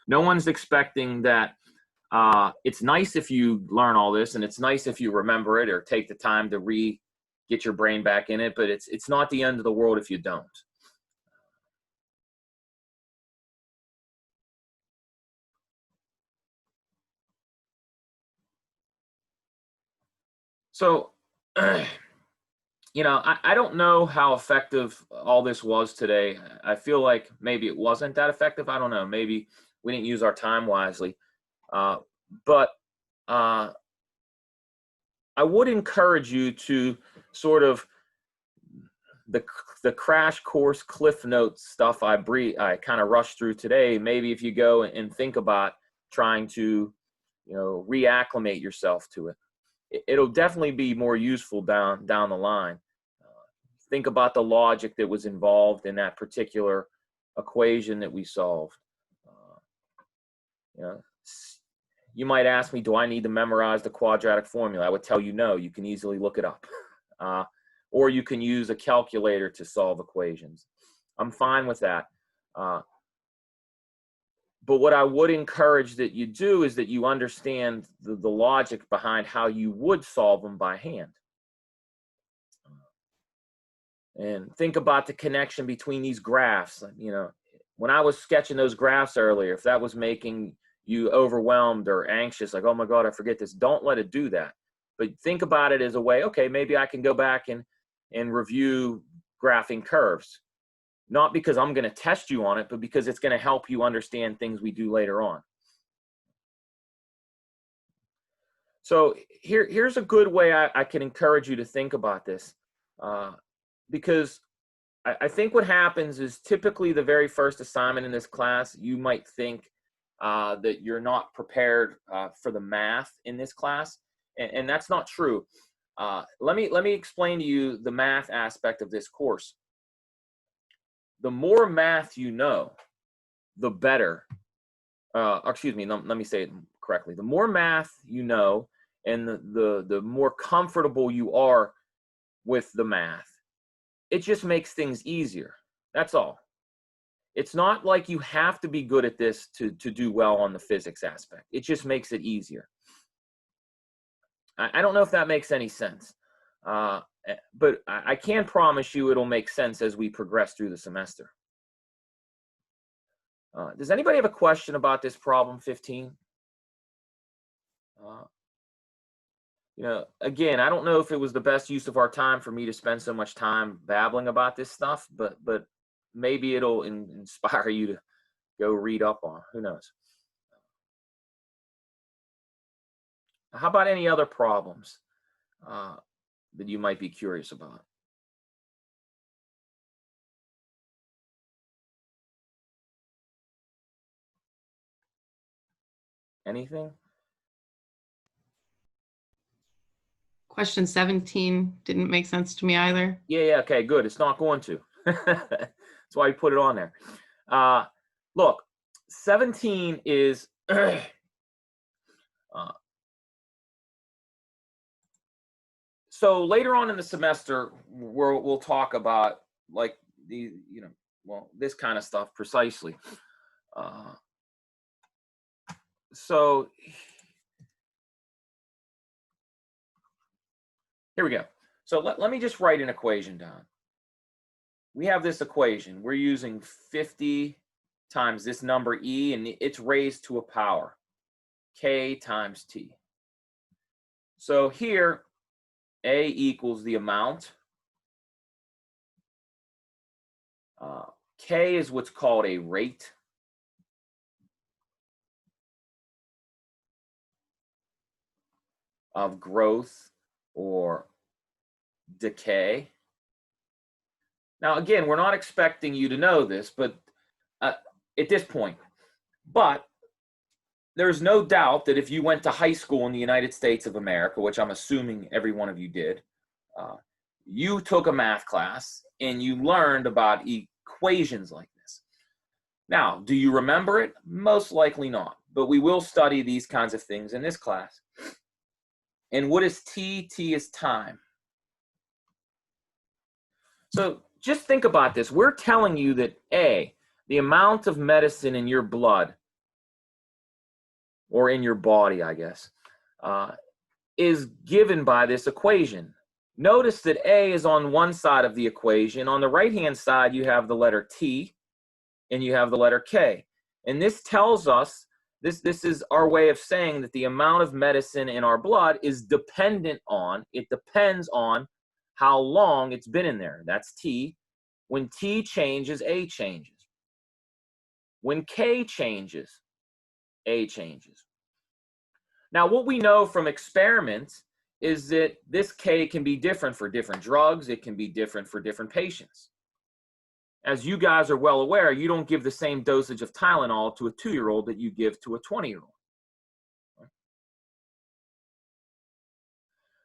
No one's expecting that. It's nice if you learn all this, and it's nice if you remember it or take the time to get your brain back in it, but it's not the end of the world if you don't. So, you know, I don't know how effective all this was today. I feel like maybe it wasn't that effective. I don't know. Maybe we didn't use our time wisely. But I would encourage you to sort of the crash course cliff notes stuff I kind of rushed through today. Maybe if you go and think about trying to, reacclimate yourself to it, it'll definitely be more useful down the line. Think about the logic that was involved in that particular equation that we solved. You might ask me, do I need to memorize the quadratic formula? I would tell you no. You can easily look it up. Or you can use a calculator to solve equations. I'm fine with that. But what I would encourage that you do is that you understand the logic behind how you would solve them by hand. And think about the connection between these graphs. When I was sketching those graphs earlier, if that was making you overwhelmed or anxious, like, oh my God, I forget this, don't let it do that. But think about it as a way, okay, maybe I can go back and review graphing curves. Not because I'm going to test you on it, but because it's going to help you understand things we do later on. So here's a good way I can encourage you to think about this. Because I think what happens is typically the very first assignment in this class, you might think that you're not prepared for the math in this class. And that's not true. Let me explain to you the math aspect of this course. The more math you know, the better. Excuse me, let me say it correctly. The more math you know, and the more comfortable you are with the math, it just makes things easier. That's all. It's not like you have to be good at this to do well on the physics aspect. It just makes it easier. I don't know if that makes any sense, but I can promise you it'll make sense as we progress through the semester. Does anybody have a question about this problem 15? You know, again, I don't know if it was the best use of our time for me to spend so much time babbling about this stuff, but maybe it'll inspire you to go read up on. Who knows? How about any other problems that you might be curious about? Anything? Question 17 didn't make sense to me either. Yeah, okay, good. It's not going to. That's why we put it on there. Look, 17 is so later on in the semester, we'll talk about like this kind of stuff precisely. So here we go. So let me just write an equation down. We have this equation. We're using 50 times this number e, and it's raised to a power, k times t. So here, a equals the amount. K is what's called a rate. Of growth or decay. Now, again, we're not expecting you to know this, but at this point, but there's no doubt that if you went to high school in the United States of America, which I'm assuming every one of you did, you took a math class and you learned about equations like this. Now, do you remember it? Most likely not, but we will study these kinds of things in this class. And what is t? T is time. So just think about this. We're telling you that A, the amount of medicine in your blood, or in your body, I guess, is given by this equation. Notice that A is on one side of the equation. On the right-hand side, you have the letter T, and you have the letter K. And this tells us, this is our way of saying that the amount of medicine in our blood is dependent on, it depends on how long it's been in there. That's T. When T changes, A changes. When K changes, A changes. Now, what we know from experiments is that this K can be different for different drugs. It can be different for different patients. As you guys are well aware, you don't give the same dosage of Tylenol to a 2-year-old that you give to a 20-year-old.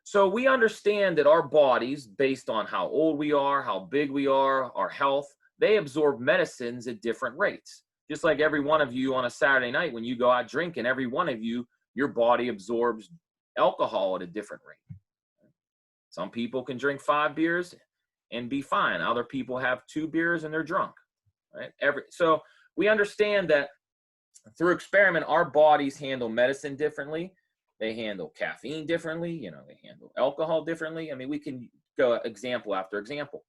So we understand that our bodies, based on how old we are, how big we are, our health, they absorb medicines at different rates. Just like every one of you on a Saturday night when you go out drinking, every one of you, your body absorbs alcohol at a different rate. Some people can drink 5 beers and be fine. Other people have 2 beers and they're drunk. Right? So we understand that through experiment, our bodies handle medicine differently. They handle caffeine differently. They handle alcohol differently. I mean, we can go example after example.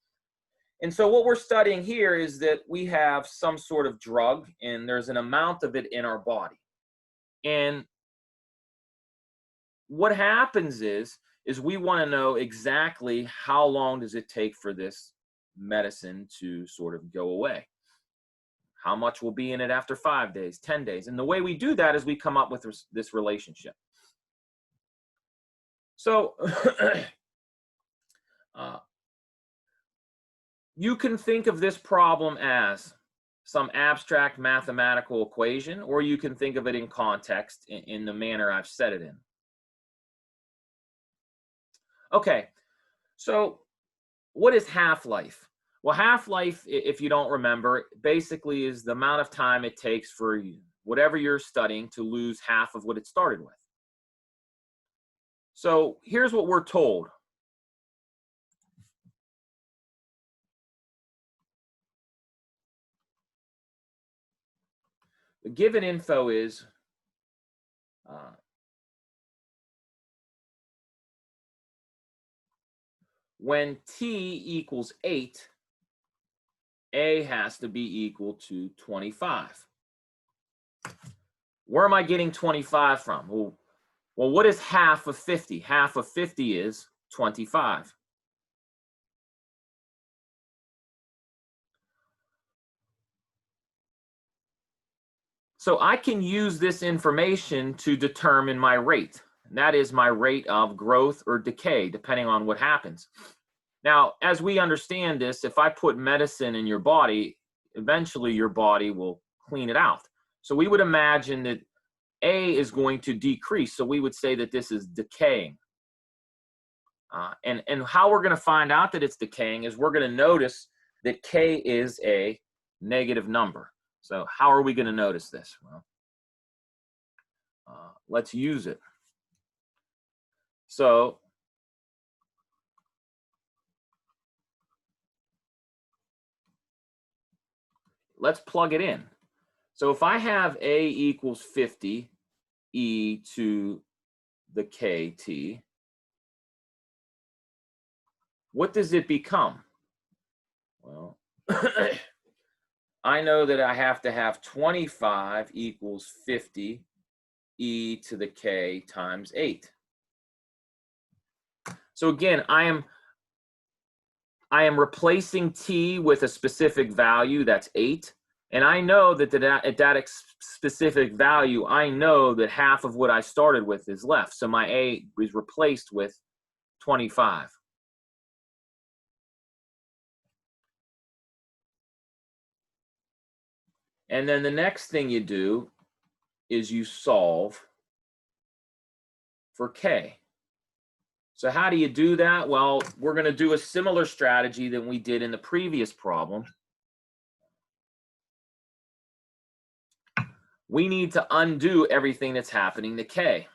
And so what we're studying here is that we have some sort of drug and there's an amount of it in our body. And what happens is we want to know exactly how long does it take for this medicine to sort of go away. How much will be in it after 5 days, 10 days? And the way we do that is we come up with this relationship. So you can think of this problem as some abstract mathematical equation, or you can think of it in context in the manner I've said it in. Okay, so what is half-life? Well, half-life, if you don't remember, basically is the amount of time it takes for whatever you're studying to lose half of what it started with. So here's what we're told. The given info is when t equals 8, a has to be equal to 25. Where am I getting 25 from? Well, what is half of 50? Half of 50 is 25. So I can use this information to determine my rate. And that is my rate of growth or decay, depending on what happens. Now, as we understand this, if I put medicine in your body, eventually your body will clean it out. So we would imagine that A is going to decrease. So we would say that this is decaying. And how we're going to find out that it's decaying is we're going to notice that K is a negative number. So how are we going to notice this? Well, let's use it. So let's plug it in. So if I have A equals 50 e to the kt, what does it become? Well, I know that I have to have 25 equals 50 e to the k times 8. So again, I am replacing t with a specific value, that's 8. And I know that at that specific value, I know that half of what I started with is left. So my a is replaced with 25. And then the next thing you do is you solve for k. So how do you do that? Well, we're going to do a similar strategy than we did in the previous problem. We need to undo everything that's happening to k.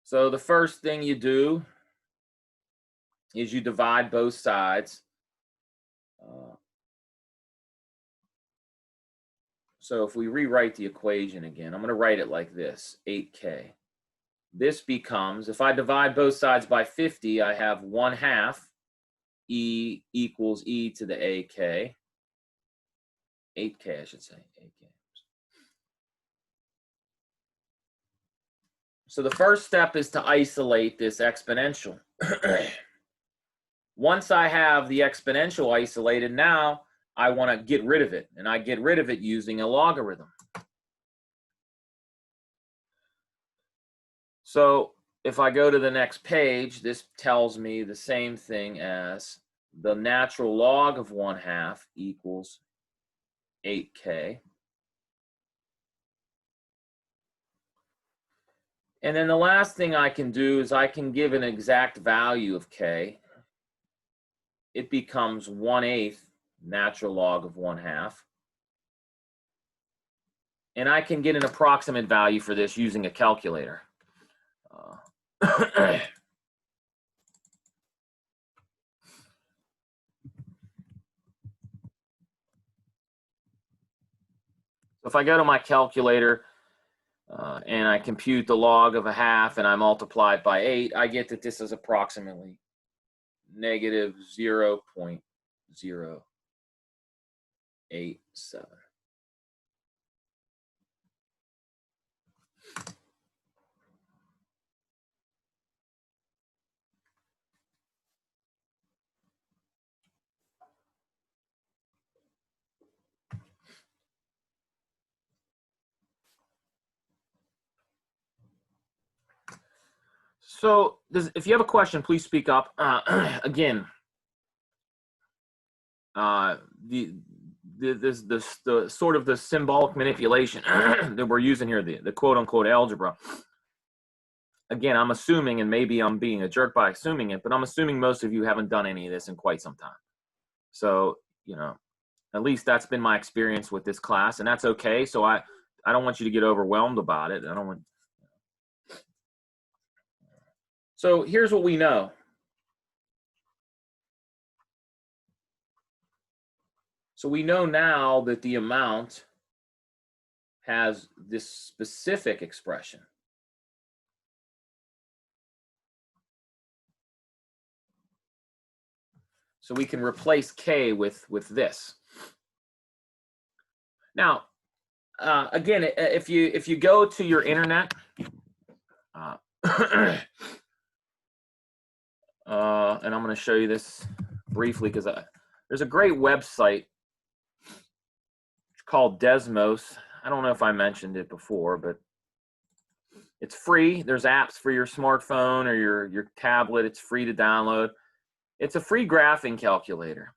So the first thing you do is you divide both sides. So if we rewrite the equation again, I'm going to write it like this, 8k. This becomes, if I divide both sides by 50, I have 1/2 e equals e to the ak. 8k, I should say, 8k. So the first step is to isolate this exponential. Once I have the exponential isolated, now I want to get rid of it, and I get rid of it using a logarithm. So if I go to the next page, this tells me the same thing as the natural log of 1/2 equals 8k. And then the last thing I can do is I can give an exact value of k. It becomes 1/8 natural log of 1/2. And I can get an approximate value for this using a calculator. So if I go to my calculator and I compute the log of 1/2 and I multiply it by 8, I get that this is approximately negative 0.087. So if you have a question, please speak up. Again, the sort of the symbolic manipulation that we're using here, the quote unquote algebra, again, I'm assuming, and maybe I'm being a jerk by assuming it, but I'm assuming most of you haven't done any of this in quite some time. So, you know, at least that's been my experience with this class, and that's okay. So I don't want you to get overwhelmed about it. I don't want. So here's what we know. So we know now that the amount has this specific expression. So we can replace K with this. Now, again, if you go to your internet, and I'm going to show you this briefly because there's a great website called Desmos. I don't know if I mentioned it before, but it's free. There's apps for your smartphone or your tablet. It's free to download. It's a free graphing calculator.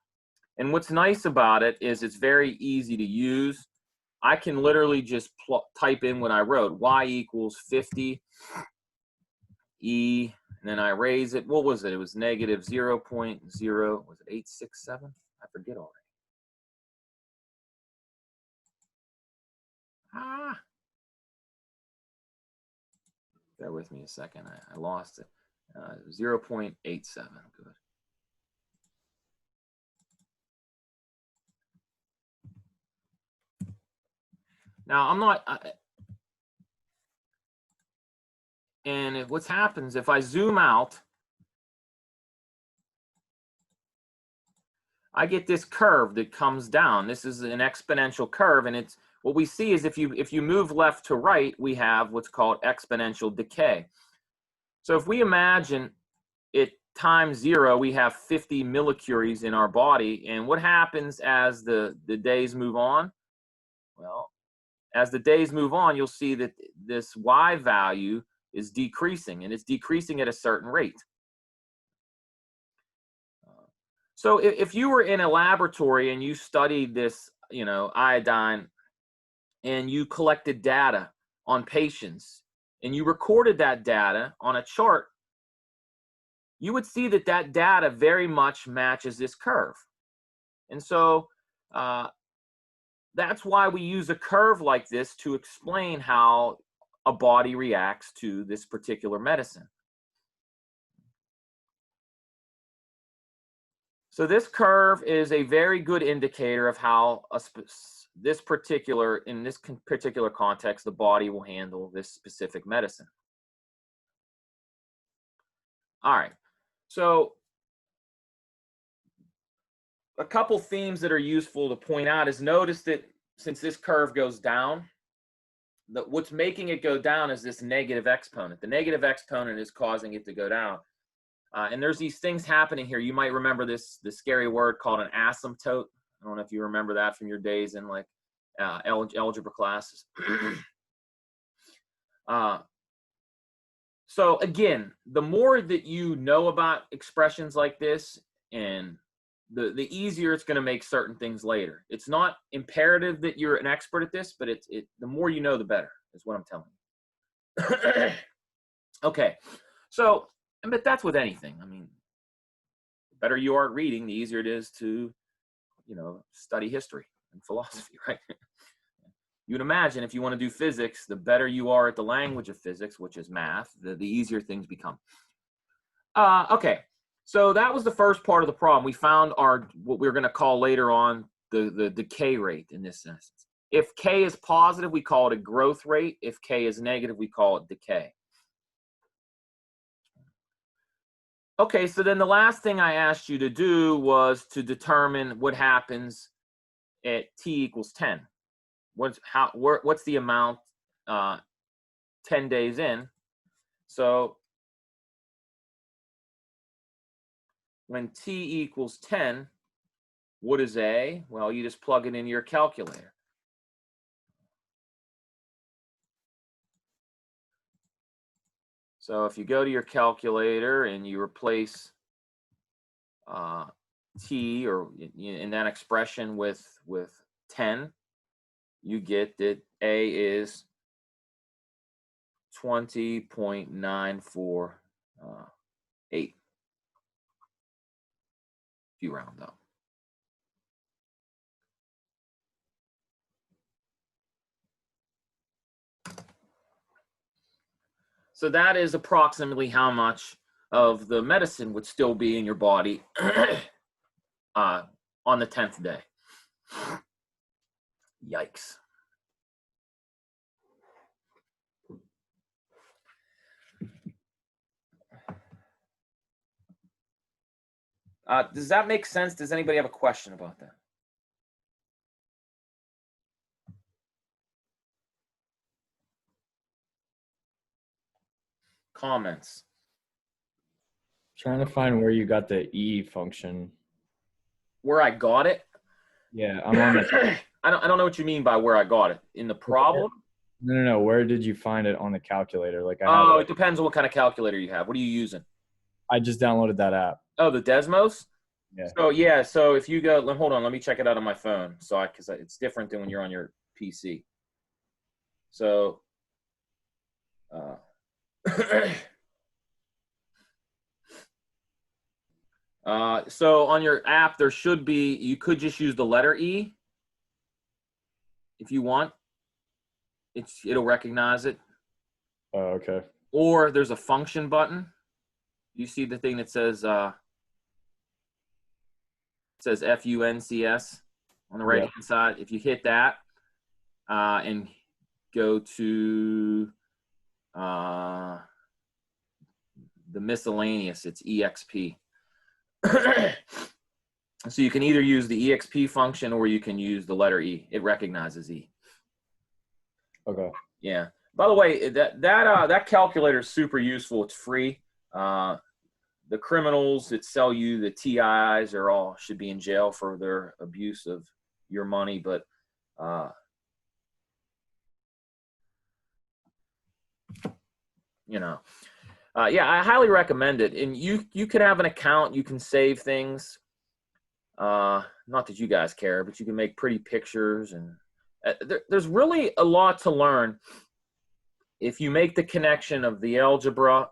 And what's nice about it is it's very easy to use. I can literally just type in what I wrote. Y equals 50 E, and then I raise it. What was it? It was negative 0.0, was it 867? I forget already. Bear with me a second. I lost it. 0.87. Good. Now, I'm not, and what happens if I zoom out, I get this curve that comes down. This is an exponential curve, and it's what we see is if you move left to right, we have what's called exponential decay. So if we imagine it times 0, we have 50 millicuries in our body, and what happens as the days move on? Well, as the days move on, you'll see that this Y value is decreasing, and it's decreasing at a certain rate. So if you were in a laboratory and you studied this, you know, iodine, and you collected data on patients, and you recorded that data on a chart, you would see that that data very much matches this curve. And so that's why we use a curve like this to explain how a body reacts to this particular medicine. So this curve is a very good indicator of how in this particular context, the body will handle this specific medicine. All right, so a couple themes that are useful to point out is notice that since this curve goes down, what's making it go down is this negative exponent. The negative exponent is causing it to go down. And there's these things happening here. You might remember this scary word called an asymptote. I don't know if you remember that from your days in like algebra classes. So again, the more that you know about expressions like this, and the easier it's going to make certain things later. It's not imperative that you're an expert at this, but the more you know, the better, is what I'm telling you. Okay, so, but that's with anything. I mean, the better you are at reading, the easier it is to, you know, study history and philosophy, right? You'd imagine if you want to do physics, the better you are at the language of physics, which is math, the easier things become. Okay, so that was the first part of the problem. We found what we're going to call later on the decay rate in this instance. If K is positive, we call it a growth rate. If K is negative, we call it decay. Okay, so then the last thing I asked you to do was to determine what happens at T equals 10. What's the amount 10 days in? So when T equals 10, what is A? Well, you just plug it into your calculator. So if you go to your calculator and you replace T or in that expression with 10, you get that A is 20.948. If you round up. So that is approximately how much of the medicine would still be in your body on the 10th day. Yikes. Does that make sense? Does anybody have a question about that? Comments? Trying to find where you got the E function. Where I got it? Yeah, I'm on the. I don't know what you mean by where I got it. In the problem? No. Where did you find it on the calculator? Like Oh, it depends on what kind of calculator you have. What are you using? I just downloaded that app. Oh, the Desmos? Yeah. So if you go, hold on, let me check it out on my phone. Because it's different than when you're on your PC. So, so on your app, there should be, you could just use the letter E if you want. It'll recognize it. Oh, okay. Or there's a function button. You see the thing that says FUNCS on the right hand side. If you hit that and go to the miscellaneous, it's EXP. So you can either use the EXP function or you can use the letter E. It recognizes E. Okay. Yeah. By the way, that calculator is super useful. It's free. The criminals that sell you the TIs should be in jail for their abuse of your money, but yeah, I highly recommend it. And you can have an account, you can save things. Not that you guys care, but you can make pretty pictures, and there's really a lot to learn if you make the connection of the algebra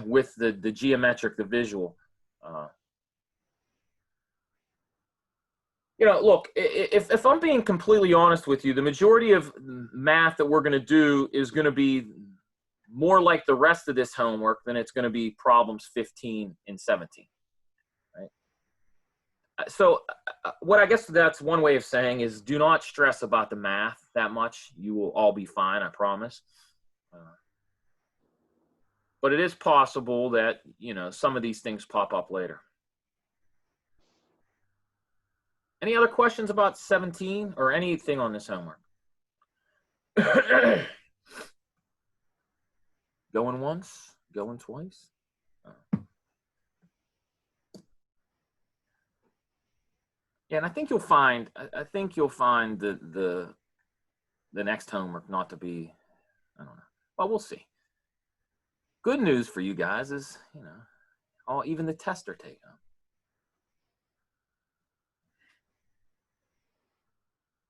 with the geometric, the visual. Look, if I'm being completely honest with you, the majority of math that we're going to do is going to be more like the rest of this homework than it's going to be problems 15 and 17, right? So what I guess that's one way of saying is do not stress about the math that much. You will all be fine, I promise. But it is possible that, some of these things pop up later. Any other questions about 17 or anything on this homework? Going once, going twice. Yeah, and I think you'll find the next homework not to be, I don't know. Well, we'll see. Good news for you guys is, even the tests are taken up.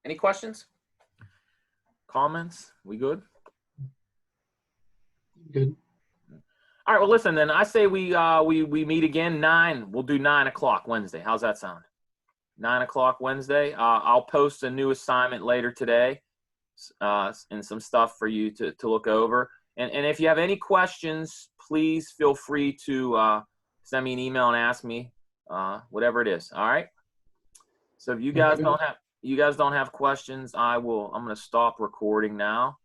Any questions? Comments? We good? Good. All right, well, listen, then I say we meet again 9. We'll do 9 o'clock Wednesday. How's that sound? 9 o'clock Wednesday. I'll post a new assignment later today and some stuff for you to look over. And if you have any questions, please feel free to send me an email and ask me whatever it is. All right. So if you guys don't have questions, I'm going to stop recording now.